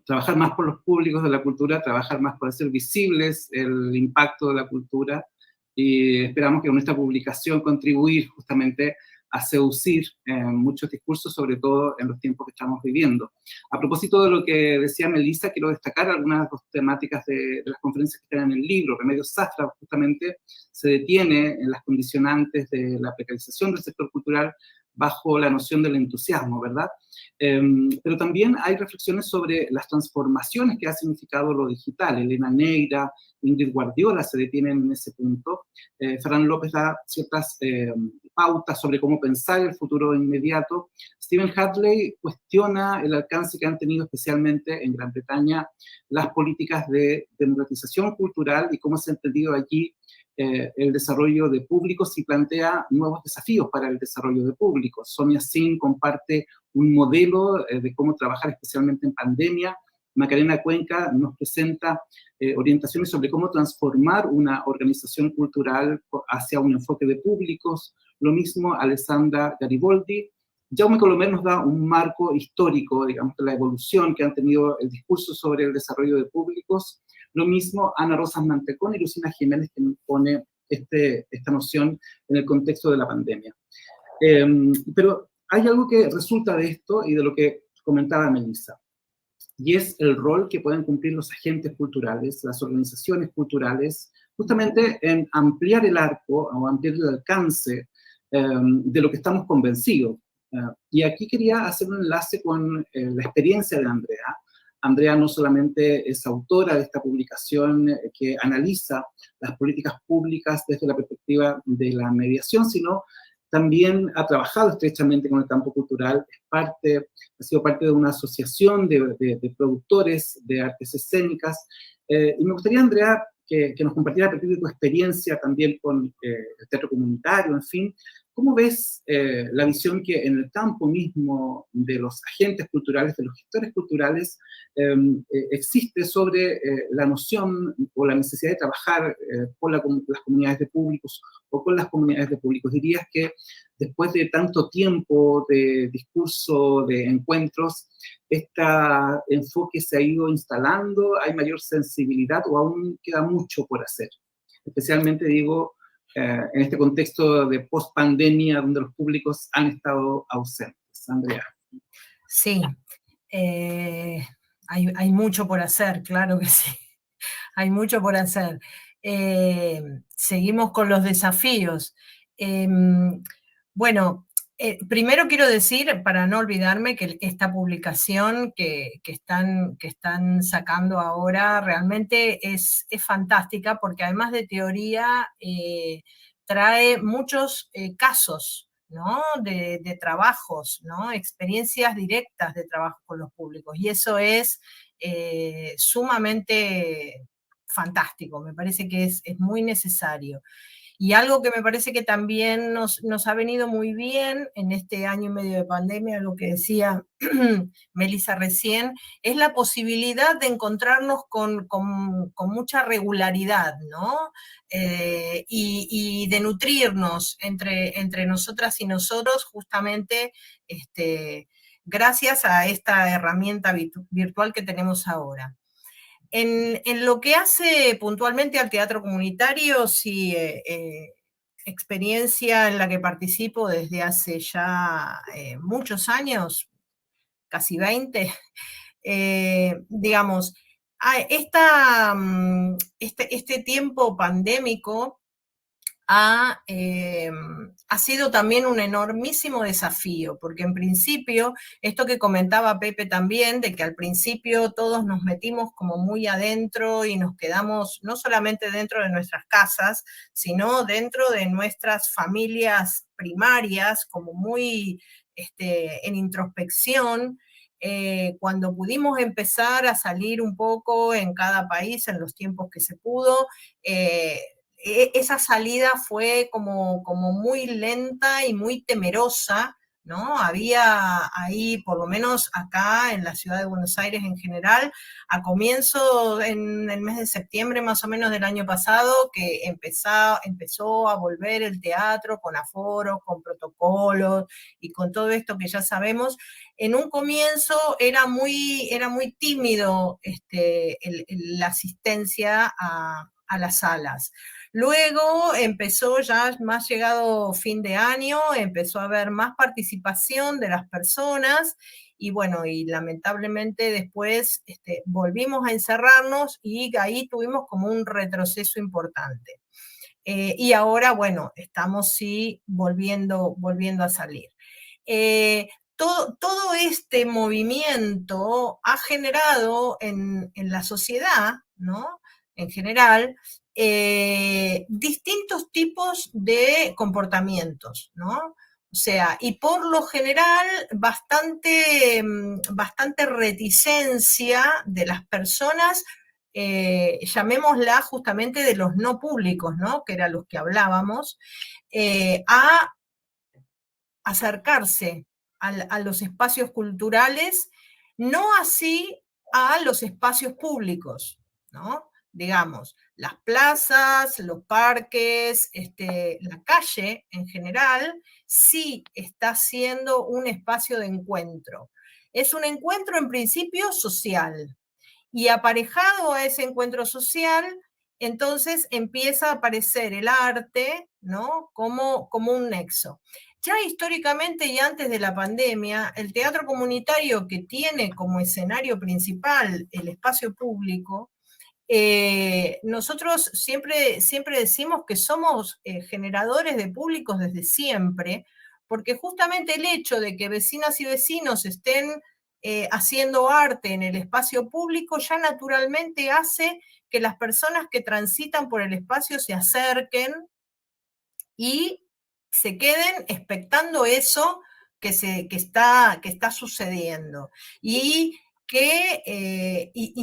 trabajar más por los públicos de la cultura, trabajar más por hacer visibles el impacto de la cultura, y esperamos que con esta publicación contribuir justamente a seducir muchos discursos, sobre todo en los tiempos que estamos viviendo. A propósito de lo que decía Melissa, quiero destacar algunas temáticas de las conferencias que están en el libro. Remedios Safra justamente se detiene en las condicionantes de la precarización del sector cultural bajo la noción del entusiasmo, ¿verdad? Pero también hay reflexiones sobre las transformaciones que ha significado lo digital. Elena Neira, Ingrid Guardiola se detienen en ese punto. Ferran López da ciertas pautas sobre cómo pensar el futuro inmediato. Stephen Hadley cuestiona el alcance que han tenido especialmente en Gran Bretaña las políticas de democratización cultural y cómo se ha entendido allí el desarrollo de públicos y plantea nuevos desafíos para el desarrollo de públicos. Sonia Sin comparte un modelo de cómo trabajar especialmente en pandemia. Macarena Cuenca nos presenta orientaciones sobre cómo transformar una organización cultural hacia un enfoque de públicos. Lo mismo Alessandra Gariboldi. Jaume Colomer nos da un marco histórico, digamos, de la evolución que han tenido el discurso sobre el desarrollo de públicos. Lo mismo Ana Rosas Mantecón y Lucina Jiménez, que nos pone esta noción en el contexto de la pandemia. Pero hay algo que resulta de esto y de lo que comentaba Melissa, y es el rol que pueden cumplir los agentes culturales, las organizaciones culturales, justamente en ampliar el arco o ampliar el alcance de lo que estamos convencidos. Y aquí quería hacer un enlace con la experiencia de Andrea. Andrea no solamente es autora de esta publicación que analiza las políticas públicas desde la perspectiva de la mediación, sino también ha trabajado estrechamente con el campo cultural, ha sido parte de una asociación de productores de artes escénicas. Y me gustaría, Andrea, que nos compartiera a partir de tu experiencia también con el teatro comunitario, en fin, ¿cómo ves la visión que en el campo mismo de los agentes culturales, de los gestores culturales, existe sobre la noción o la necesidad de trabajar con las comunidades de públicos o con las comunidades de públicos? ¿Dirías que después de tanto tiempo de discurso, de encuentros, este enfoque se ha ido instalando? ¿Hay mayor sensibilidad o aún queda mucho por hacer? Especialmente, digo, en este contexto de post-pandemia donde los públicos han estado ausentes. Andrea. Sí, hay mucho por hacer, claro que sí. Hay mucho por hacer. Seguimos con los desafíos. Bueno, primero quiero decir, para no olvidarme, que esta publicación que están sacando ahora realmente es fantástica, porque además de teoría, trae muchos casos, ¿no? de trabajos, ¿no? Experiencias directas de trabajo con los públicos, y eso es sumamente fantástico, me parece que es muy necesario. Y algo que me parece que también nos ha venido muy bien en este año y medio de pandemia, lo que decía Melissa recién, es la posibilidad de encontrarnos con mucha regularidad, ¿no? Y de nutrirnos entre nosotras y nosotros, justamente gracias a esta herramienta virtual que tenemos ahora. En lo que hace puntualmente al teatro comunitario, sí, experiencia en la que participo desde hace ya muchos años, casi 20, digamos, este tiempo pandémico ha sido también un enormísimo desafío, porque en principio, esto que comentaba Pepe también, de que al principio todos nos metimos como muy adentro y nos quedamos no solamente dentro de nuestras casas, sino dentro de nuestras familias primarias, como muy en introspección. Cuando pudimos empezar a salir un poco en cada país en los tiempos que se pudo, esa salida fue como muy lenta y muy temerosa, ¿no? Había ahí, por lo menos acá en la ciudad de Buenos Aires en general, a comienzo en el mes de septiembre más o menos del año pasado, que empezó a volver el teatro con aforos, con protocolos y con todo esto que ya sabemos. En un comienzo era muy tímido la asistencia a las salas. Luego empezó, ya más llegado fin de año, empezó a haber más participación de las personas y bueno, y lamentablemente después volvimos a encerrarnos y ahí tuvimos como un retroceso importante. Y ahora, bueno, estamos sí volviendo a salir. Todo este movimiento ha generado en la sociedad, ¿no? En general, distintos tipos de comportamientos, ¿no? O sea, y por lo general bastante reticencia de las personas, llamémosla justamente de los no públicos, ¿no? Que eran los que hablábamos, a acercarse a los espacios culturales, no así a los espacios públicos, ¿no? Digamos, las plazas, los parques, la calle en general, sí está siendo un espacio de encuentro. Es un encuentro en principio social, y aparejado a ese encuentro social, entonces empieza a aparecer el arte, ¿no? como un nexo. Ya históricamente y antes de la pandemia, el teatro comunitario, que tiene como escenario principal el espacio público, nosotros siempre decimos que somos generadores de públicos desde siempre, porque justamente el hecho de que vecinas y vecinos estén haciendo arte en el espacio público ya naturalmente hace que las personas que transitan por el espacio se acerquen y se queden expectando eso que está sucediendo. Y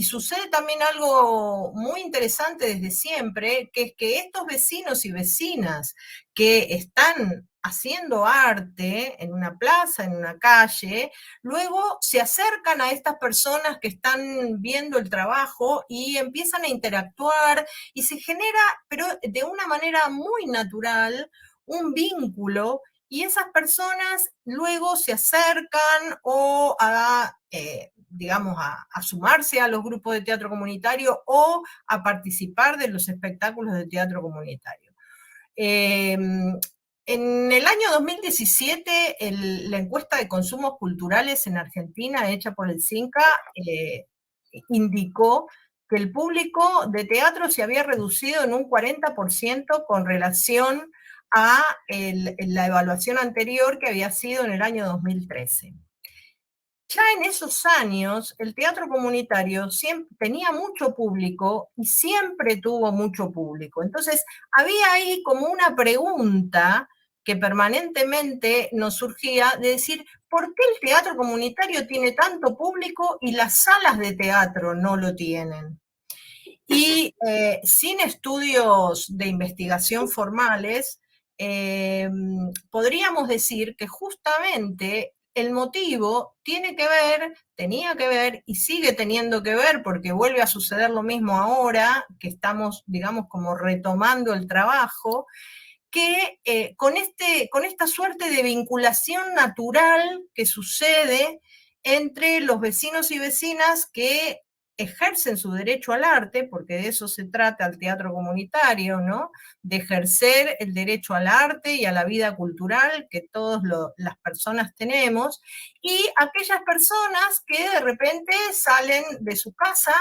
sucede también algo muy interesante desde siempre, que es que estos vecinos y vecinas que están haciendo arte en una plaza, en una calle, luego se acercan a estas personas que están viendo el trabajo y empiezan a interactuar y se genera, pero de una manera muy natural, un vínculo, y esas personas luego se acercan o digamos, a sumarse a los grupos de teatro comunitario o a participar de los espectáculos de teatro comunitario. En el año 2017, la encuesta de consumos culturales en Argentina, hecha por el CINCA, indicó que el público de teatro se había reducido en un 40% con relación a la evaluación anterior, que había sido en el año 2013. Ya en esos años, el teatro comunitario siempre tenía mucho público y siempre tuvo mucho público. Entonces, había ahí como una pregunta que permanentemente nos surgía de decir, ¿por qué el teatro comunitario tiene tanto público y las salas de teatro no lo tienen? Y sin estudios de investigación formales, podríamos decir que justamente el motivo tenía que ver y sigue teniendo que ver, porque vuelve a suceder lo mismo ahora, que estamos, digamos, como retomando el trabajo, que con esta suerte de vinculación natural que sucede entre los vecinos y vecinas que ejercen su derecho al arte, porque de eso se trata el teatro comunitario, ¿no? De ejercer el derecho al arte y a la vida cultural que todas las personas tenemos, y aquellas personas que de repente salen de su casa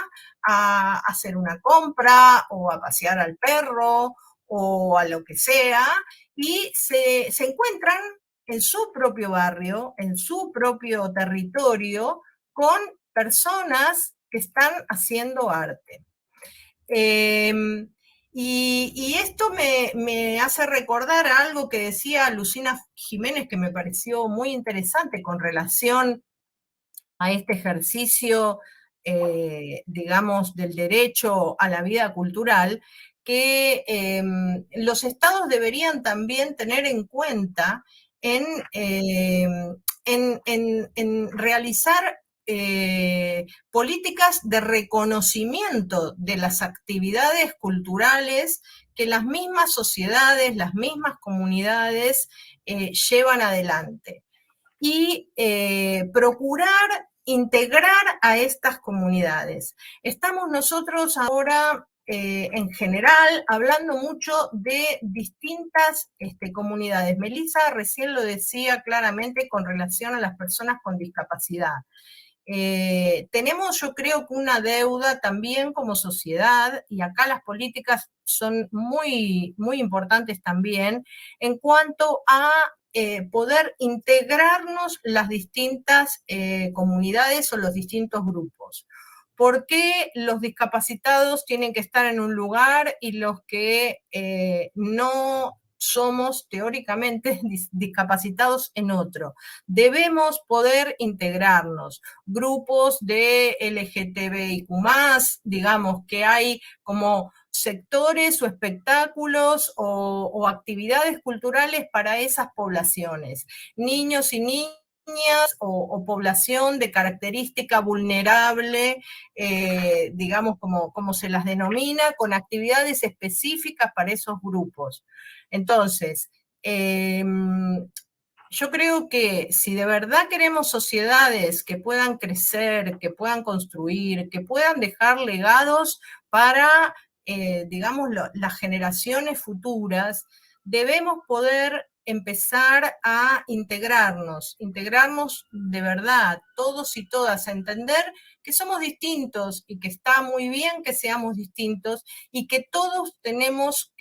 a hacer una compra o a pasear al perro o a lo que sea, y se encuentran en su propio barrio, en su propio territorio, con personas que están haciendo arte. Y esto me hace recordar algo que decía Lucina Jiménez, que me pareció muy interesante con relación a este ejercicio, digamos, del derecho a la vida cultural, que los estados deberían también tener en cuenta en realizar políticas de reconocimiento de las actividades culturales que las mismas sociedades, las mismas comunidades llevan adelante. Y procurar integrar a estas comunidades. Estamos nosotros ahora en general, hablando mucho de distintas comunidades. Melissa recién lo decía claramente con relación a las personas con discapacidad. Tenemos, yo creo, que una deuda también como sociedad, y acá las políticas son muy, muy importantes también, en cuanto a poder integrarnos las distintas comunidades o los distintos grupos. ¿Por qué los discapacitados tienen que estar en un lugar y los que no somos teóricamente discapacitados en otro? Debemos poder integrarnos. Grupos de LGTBIQ+, digamos que hay como sectores o espectáculos o actividades culturales para esas poblaciones. Niños y niñas o población de característica vulnerable, digamos como se las denomina, con actividades específicas para esos grupos. Entonces, yo creo que si de verdad queremos sociedades que puedan crecer, que puedan construir, que puedan dejar legados para, digamos, las generaciones futuras, debemos poder empezar a integrarnos de verdad, todos y todas, a entender que somos distintos y que está muy bien que seamos distintos y que todos tenemos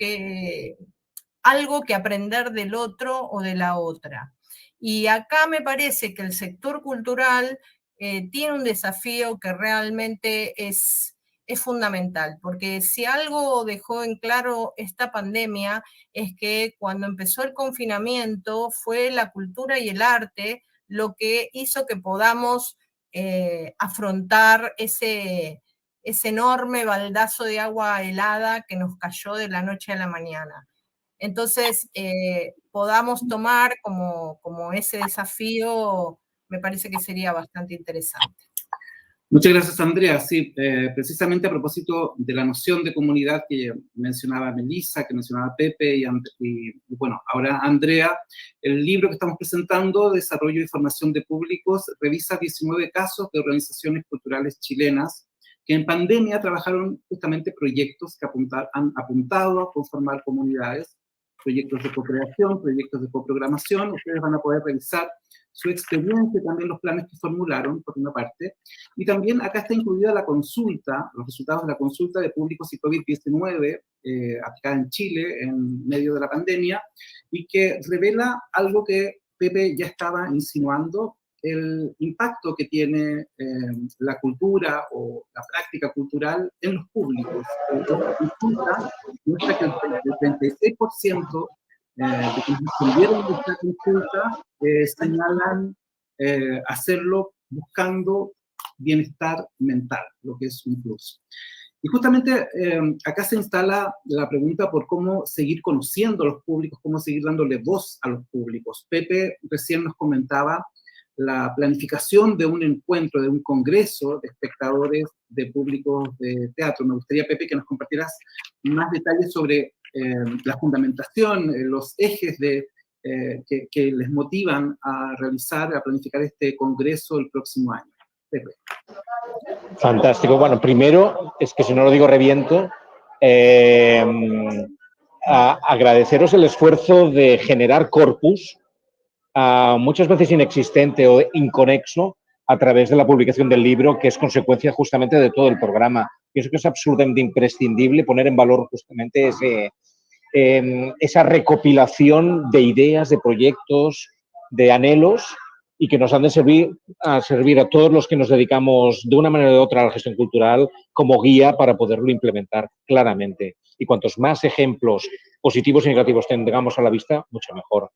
algo que aprender del otro o de la otra. Y acá me parece que el sector cultural tiene un desafío que realmente es fundamental, porque si algo dejó en claro esta pandemia es que cuando empezó el confinamiento fue la cultura y el arte lo que hizo que podamos afrontar ese enorme baldazo de agua helada que nos cayó de la noche a la mañana. Entonces, podamos tomar como ese desafío, me parece que sería bastante interesante. Muchas gracias, Andrea. Sí, precisamente a propósito de la noción de comunidad que mencionaba Melissa, que mencionaba Pepe y bueno, ahora Andrea, el libro que estamos presentando, Desarrollo y Formación de Públicos, revisa 19 casos de organizaciones culturales chilenas que en pandemia trabajaron justamente proyectos que han apuntado a conformar comunidades, proyectos de co-creación, proyectos de coprogramación. Ustedes van a poder revisar su experiencia, también los planes que formularon, por una parte, y también acá está incluida la consulta, los resultados de la consulta de públicos y COVID-19 acá en Chile, en medio de la pandemia, y que revela algo que Pepe ya estaba insinuando, el impacto que tiene la cultura o la práctica cultural en los públicos. Esta consulta muestra que el 36% de quienes respondieron a esta consulta señalan hacerlo buscando bienestar mental, lo que es un plus. Y justamente acá se instala la pregunta por cómo seguir conociendo a los públicos, cómo seguir dándole voz a los públicos. Pepe recién nos comentaba la planificación de un encuentro, de un congreso de espectadores de públicos de teatro. Me gustaría, Pepe, que nos compartieras más detalles sobre la fundamentación, los ejes que les motivan a planificar este congreso el próximo año. Pepe. Fantástico. Bueno, primero, es que si no lo digo reviento, agradeceros el esfuerzo de generar corpus, muchas veces inexistente o inconexo, a través de la publicación del libro, que es consecuencia justamente de todo el programa. Pienso que es absolutamente imprescindible poner en valor justamente esa recopilación de ideas, de proyectos, de anhelos, y que nos han de servir a todos los que nos dedicamos de una manera u otra a la gestión cultural como guía para poderlo implementar claramente. Y cuantos más ejemplos positivos y negativos tengamos a la vista, mucho mejor.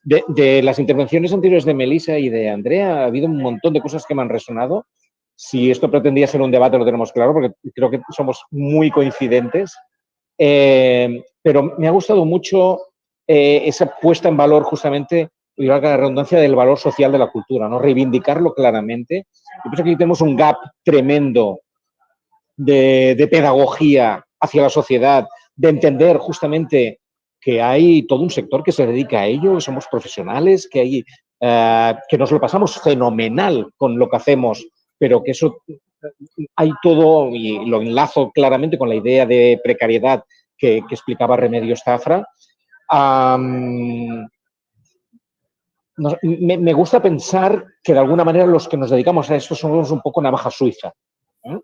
De las intervenciones anteriores de Melissa y de Andrea, ha habido un montón de cosas que me han resonado. Si esto pretendía ser un debate, lo tenemos claro, porque creo que somos muy coincidentes. Pero me ha gustado mucho esa puesta en valor, justamente, y valga la redundancia, del valor social de la cultura, ¿no? Reivindicarlo claramente. Yo pienso que aquí tenemos un gap tremendo de pedagogía hacia la sociedad, de entender justamente que hay todo un sector que se dedica a ello, que somos profesionales, que nos lo pasamos fenomenal con lo que hacemos, pero que eso hay todo, y lo enlazo claramente con la idea de precariedad que explicaba Remedios Zafra. Me gusta pensar que de alguna manera los que nos dedicamos a esto somos un poco navaja suiza, ¿eh?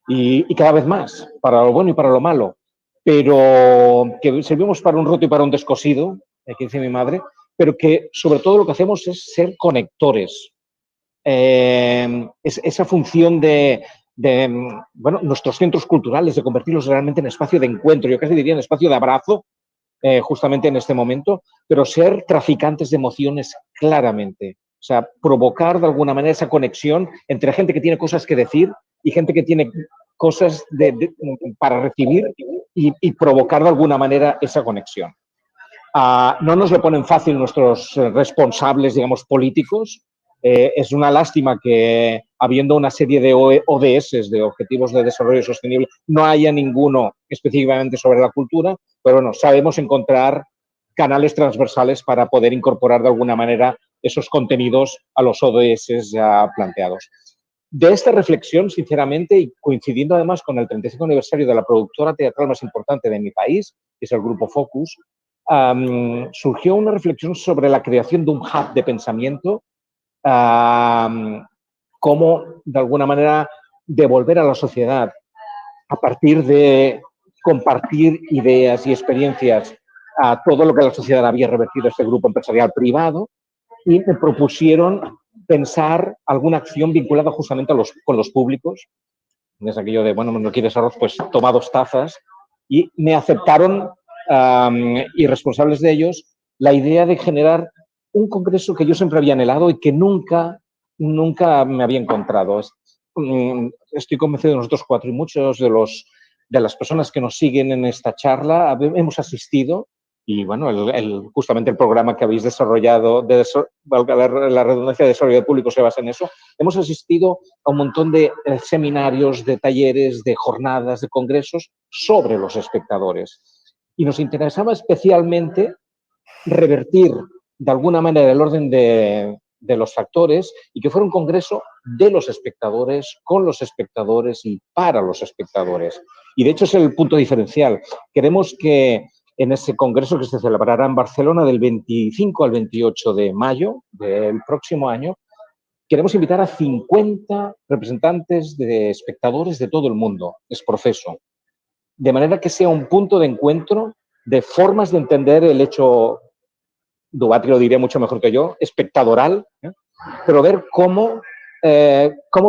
Y cada vez más, para lo bueno y para lo malo, pero que servimos para un roto y para un descosido, aquí dice mi madre, pero que sobre todo lo que hacemos es ser conectores. Esa función de bueno, nuestros centros culturales, de convertirlos realmente en espacio de encuentro, yo casi diría en espacio de abrazo, justamente en este momento, pero ser traficantes de emociones claramente. O sea, provocar de alguna manera esa conexión entre gente que tiene cosas que decir y gente que tiene cosas para recibir y provocar de alguna manera esa conexión. No nos lo ponen fácil nuestros responsables, digamos, políticos. Es una lástima que, habiendo una serie de ODS, de Objetivos de Desarrollo Sostenible, no haya ninguno específicamente sobre la cultura, pero bueno, sabemos encontrar canales transversales para poder incorporar de alguna manera esos contenidos a los ODS ya planteados. De esta reflexión, sinceramente, y coincidiendo además con el 35 aniversario de la productora teatral más importante de mi país, que es el Grupo Focus, surgió una reflexión sobre la creación de un hub de pensamiento, cómo de alguna manera devolver a la sociedad, a partir de compartir ideas y experiencias, a todo lo que la sociedad había revertido a este grupo empresarial privado, y me propusieron pensar alguna acción vinculada justamente con los públicos. Es aquello de, bueno, no quieres arroz, pues toma 2 tazas. Y me aceptaron, y responsables de ellos, la idea de generar un congreso que yo siempre había anhelado y que nunca me había encontrado. Estoy convencido de nosotros 4 y muchos de las personas que nos siguen en esta charla hemos asistido. Y bueno, justamente el programa que habéis desarrollado, valga la redundancia, de desarrollo de público se basa en eso. Hemos asistido a un montón de seminarios, de talleres, de jornadas, de congresos sobre los espectadores. Y nos interesaba especialmente revertir de alguna manera el orden de los factores y que fuera un congreso de los espectadores, con los espectadores y para los espectadores. Y de hecho es el punto diferencial. Queremos que en ese congreso que se celebrará en Barcelona del 25 al 28 de mayo del próximo año, queremos invitar a 50 representantes de espectadores de todo el mundo, es profeso, de manera que sea un punto de encuentro de formas de entender el hecho, Dubati lo diría mucho mejor que yo, espectadoral, pero ver cómo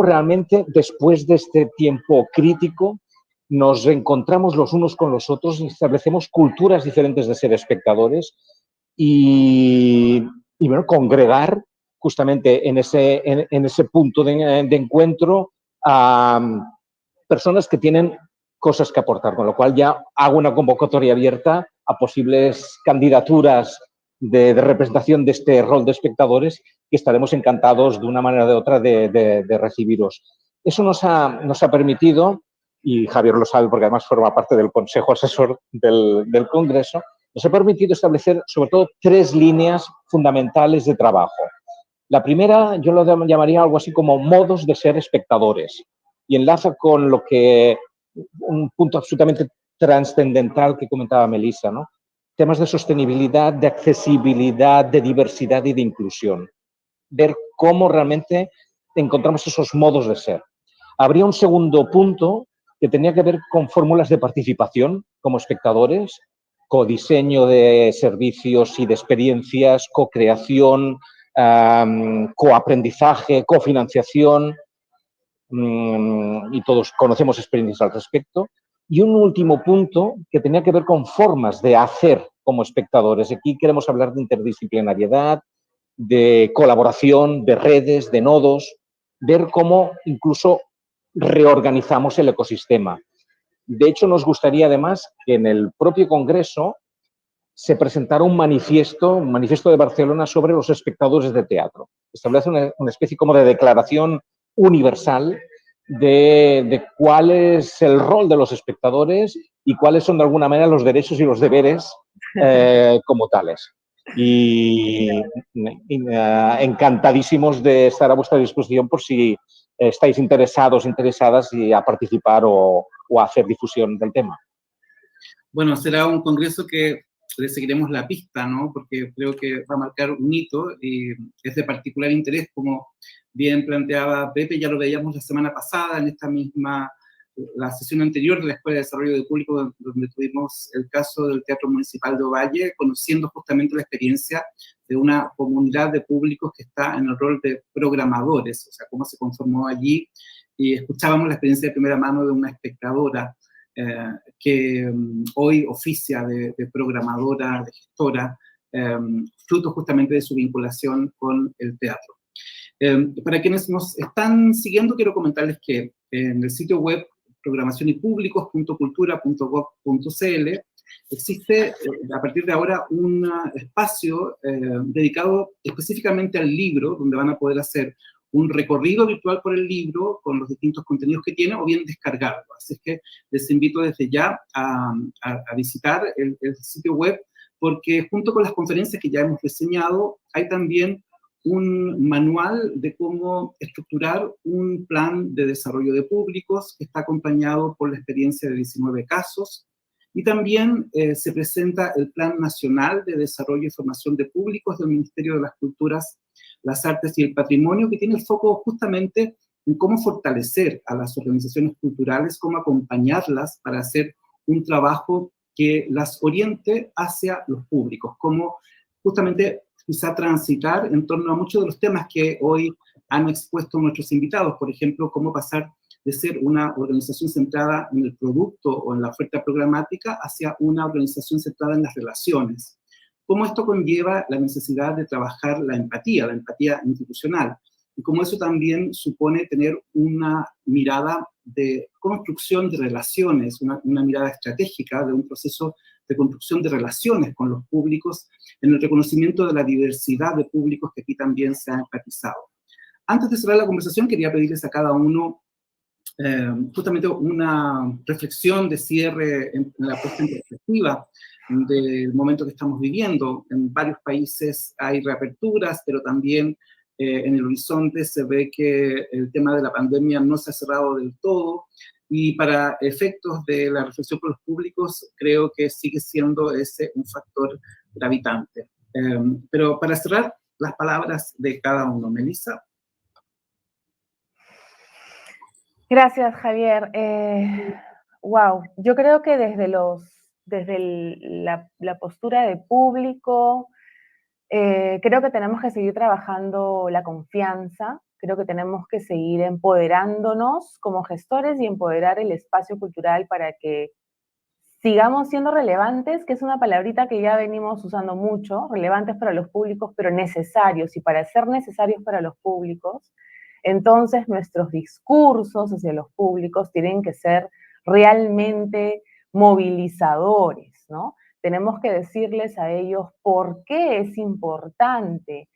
realmente después de este tiempo crítico nos reencontramos los unos con los otros y establecemos culturas diferentes de ser espectadores y bueno, congregar justamente en ese punto de encuentro a personas que tienen cosas que aportar, con lo cual ya hago una convocatoria abierta a posibles candidaturas de representación de este rol de espectadores que estaremos encantados de una manera o de otra de recibiros. Eso nos ha permitido, y Javier lo sabe porque además forma parte del consejo asesor del Congreso, nos ha permitido establecer sobre todo 3 líneas fundamentales de trabajo. La primera yo lo llamaría algo así como modos de ser espectadores y enlaza con lo que un punto absolutamente trascendental que comentaba Melissa, ¿no? Temas de sostenibilidad, de accesibilidad, de diversidad y de inclusión. Ver cómo realmente encontramos esos modos de ser. Habría un segundo punto que tenía que ver con fórmulas de participación como espectadores, codiseño de servicios y de experiencias, co-creación, coaprendizaje, cofinanciación, y todos conocemos experiencias al respecto. Y un último punto que tenía que ver con formas de hacer como espectadores. Aquí queremos hablar de interdisciplinariedad, de colaboración, de redes, de nodos, ver cómo incluso reorganizamos el ecosistema. De hecho, nos gustaría además que en el propio Congreso se presentara un manifiesto de Barcelona sobre los espectadores de teatro. Establece una especie como de declaración universal de cuál es el rol de los espectadores y cuáles son de alguna manera los derechos y los deberes como tales. Y encantadísimos de estar a vuestra disposición por si estáis interesados, interesadas a participar o a hacer difusión del tema? Bueno, será un congreso que le seguiremos la pista, ¿no? Porque creo que va a marcar un hito y es de particular interés, como bien planteaba Pepe, ya lo veíamos la semana pasada en esta misma, la sesión anterior de la Escuela de Desarrollo de Público, donde tuvimos el caso del Teatro Municipal de Ovalle, conociendo justamente la experiencia de una comunidad de públicos que está en el rol de programadores, o sea, cómo se conformó allí, y escuchábamos la experiencia de primera mano de una espectadora que hoy oficia de programadora, de gestora, fruto justamente de su vinculación con el teatro. Para quienes nos están siguiendo, quiero comentarles que en el sitio web programacionypúblicos.cultura.gov.cl existe a partir de ahora un espacio dedicado específicamente al libro, donde van a poder hacer un recorrido virtual por el libro con los distintos contenidos que tiene o bien descargarlo. Así es que les invito desde ya a visitar el sitio web, porque junto con las conferencias que ya hemos diseñado, hay también un manual de cómo estructurar un plan de desarrollo de públicos que está acompañado por la experiencia de 19 casos, y también se presenta el Plan Nacional de Desarrollo y Formación de Públicos del Ministerio de las Culturas, las Artes y el Patrimonio, que tiene el foco justamente en cómo fortalecer a las organizaciones culturales, cómo acompañarlas para hacer un trabajo que las oriente hacia los públicos, cómo justamente quizá transitar en torno a muchos de los temas que hoy han expuesto nuestros invitados, por ejemplo, cómo pasar de ser una organización centrada en el producto o en la oferta programática hacia una organización centrada en las relaciones. Cómo esto conlleva la necesidad de trabajar la empatía institucional, y cómo eso también supone tener una mirada de construcción de relaciones, una mirada estratégica de un proceso de construcción de relaciones con los públicos, en el reconocimiento de la diversidad de públicos que aquí también se ha enfatizado. Antes de cerrar la conversación, quería pedirles a cada uno justamente una reflexión de cierre en la puesta en perspectiva del momento que estamos viviendo. En varios países hay reaperturas, pero también en el horizonte se ve que el tema de la pandemia no se ha cerrado del todo, y para efectos de la reflexión con los públicos creo que sigue siendo ese un factor gravitante. Pero para cerrar, las palabras de cada uno. Melissa. Gracias, Javier. Wow, yo creo que desde la postura de público, creo que tenemos que seguir trabajando la confianza, creo que tenemos que seguir empoderándonos como gestores y empoderar el espacio cultural para que sigamos siendo relevantes, que es una palabrita que ya venimos usando mucho, relevantes para los públicos, pero necesarios, y para ser necesarios para los públicos, entonces nuestros discursos hacia los públicos tienen que ser realmente movilizadores, ¿no? Tenemos que decirles a ellos por qué es importante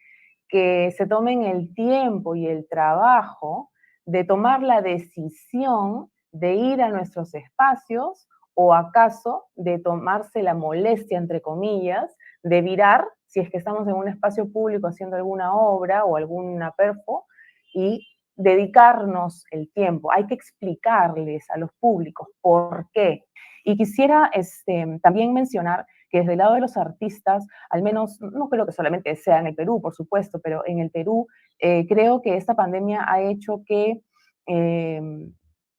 que se tomen el tiempo y el trabajo de tomar la decisión de ir a nuestros espacios, o acaso de tomarse la molestia, entre comillas, de virar, si es que estamos en un espacio público haciendo alguna obra o alguna perfo, y dedicarnos el tiempo. Hay que explicarles a los públicos por qué. Y quisiera también mencionar que desde el lado de los artistas, al menos, no creo que solamente sea en el Perú, por supuesto, pero en el Perú creo que esta pandemia ha hecho que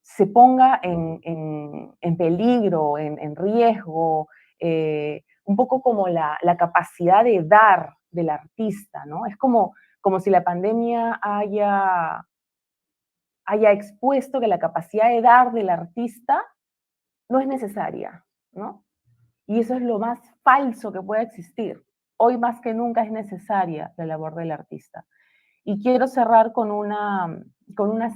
se ponga en peligro, en riesgo, un poco como la capacidad de dar del artista, ¿no? Es como si la pandemia haya expuesto que la capacidad de dar del artista no es necesaria, ¿no? Y eso es lo más falso que puede existir. Hoy más que nunca es necesaria la labor del artista. Y quiero cerrar con una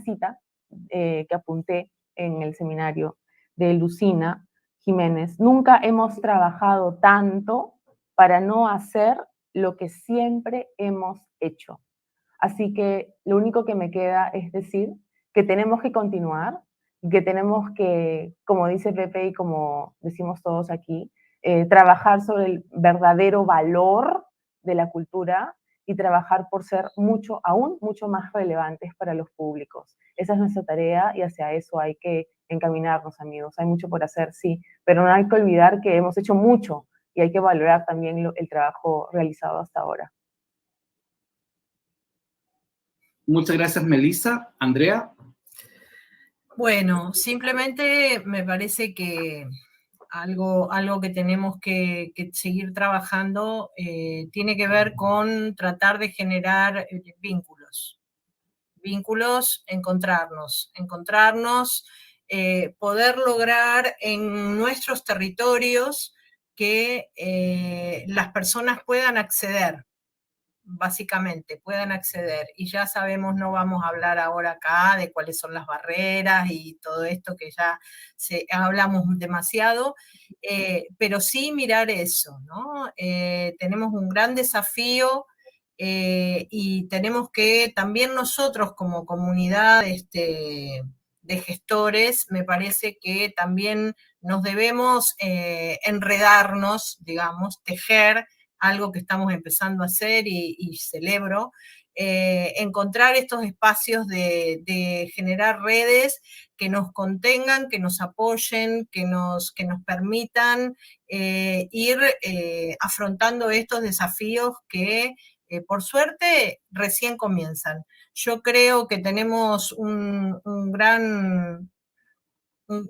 cita que apunté en el seminario de Lucina Jiménez. Nunca hemos trabajado tanto para no hacer lo que siempre hemos hecho. Así que lo único que me queda es decir que tenemos que continuar, que tenemos que, como dice Pepe y como decimos todos aquí, trabajar sobre el verdadero valor de la cultura y trabajar por ser aún mucho más relevantes para los públicos. Esa es nuestra tarea y hacia eso hay que encaminarnos, amigos. Hay mucho por hacer, sí, pero no hay que olvidar que hemos hecho mucho y hay que valorar también el trabajo realizado hasta ahora. Muchas gracias, Melissa. Andrea. Bueno, simplemente me parece que algo que tenemos que seguir trabajando tiene que ver con tratar de generar vínculos, encontrarnos, poder lograr en nuestros territorios que las personas puedan acceder, básicamente, puedan acceder. Y ya sabemos, no vamos a hablar ahora acá de cuáles son las barreras y todo esto que ya hablamos demasiado, pero sí mirar eso, ¿no? Tenemos un gran desafío y tenemos que también nosotros como comunidad de gestores, me parece que también nos debemos enredarnos, digamos, tejer algo que estamos empezando a hacer y celebro, encontrar estos espacios de generar redes que nos contengan, que nos apoyen, que nos permitan ir afrontando estos desafíos que por suerte recién comienzan. Yo creo que tenemos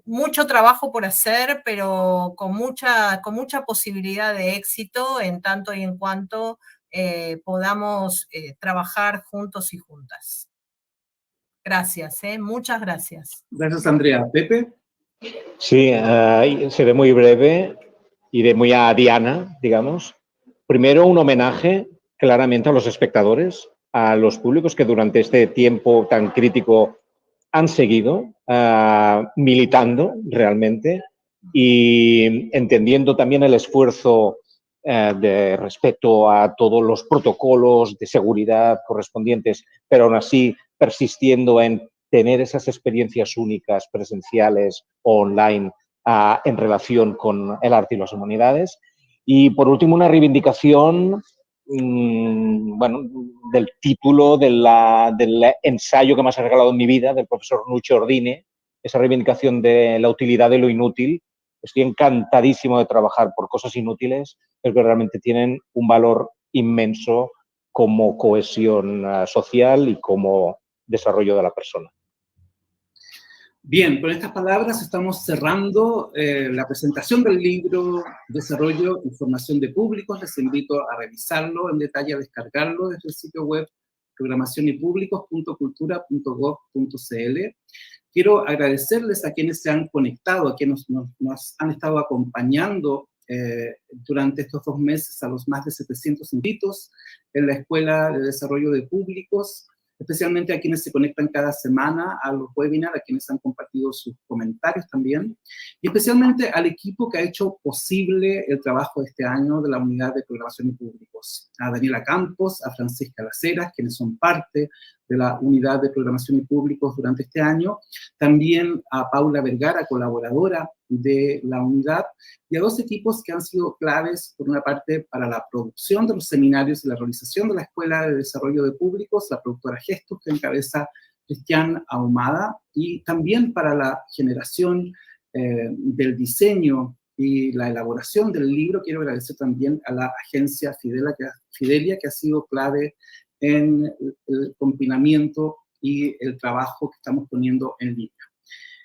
mucho trabajo por hacer, pero con mucha posibilidad de éxito en tanto y en cuanto podamos trabajar juntos y juntas. Gracias, muchas gracias. Gracias, Andrea. Pepe. Sí, seré muy breve y de muy a Diana, digamos. Primero, un homenaje claramente a los espectadores, a los públicos que durante este tiempo tan crítico han seguido militando realmente y entendiendo también el esfuerzo de respeto a todos los protocolos de seguridad correspondientes, pero aún así persistiendo en tener esas experiencias únicas, presenciales o online, en relación con el arte y las humanidades. Y por último, una reivindicación bueno, del título del ensayo que más ha regalado en mi vida, del profesor Nuccio Ordine, esa reivindicación de la utilidad de lo inútil. Estoy encantadísimo de trabajar por cosas inútiles, pero que realmente tienen un valor inmenso como cohesión social y como desarrollo de la persona. Bien, con estas palabras estamos cerrando la presentación del libro Desarrollo y Formación de Públicos. Les invito a revisarlo en detalle, a descargarlo desde el sitio web programacionypúblicos.cultura.gov.cl. Quiero agradecerles a quienes se han conectado, a quienes nos han estado acompañando durante estos 2 meses, a los más de 700 inscritos en la Escuela de Desarrollo de Públicos, especialmente a quienes se conectan cada semana a los webinars, a quienes han compartido sus comentarios también, y especialmente al equipo que ha hecho posible el trabajo de este año de la Unidad de Programación y Públicos, a Daniela Campos, a Francisca Laceras, quienes son parte de la Unidad de Programación y Públicos durante este año, también a Paula Vergara, colaboradora de la unidad, y a 2 equipos que han sido claves, por una parte, para la producción de los seminarios y la realización de la Escuela de Desarrollo de Públicos, la productora Gestos, que encabeza Cristian Ahumada, y también para la generación del diseño y la elaboración del libro. Quiero agradecer también a la agencia Fidelia, que ha sido clave en el compilamiento y el trabajo que estamos poniendo en línea.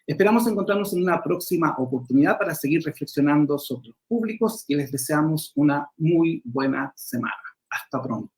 Esperamos encontrarnos en una próxima oportunidad para seguir reflexionando sobre los públicos y les deseamos una muy buena semana. Hasta pronto.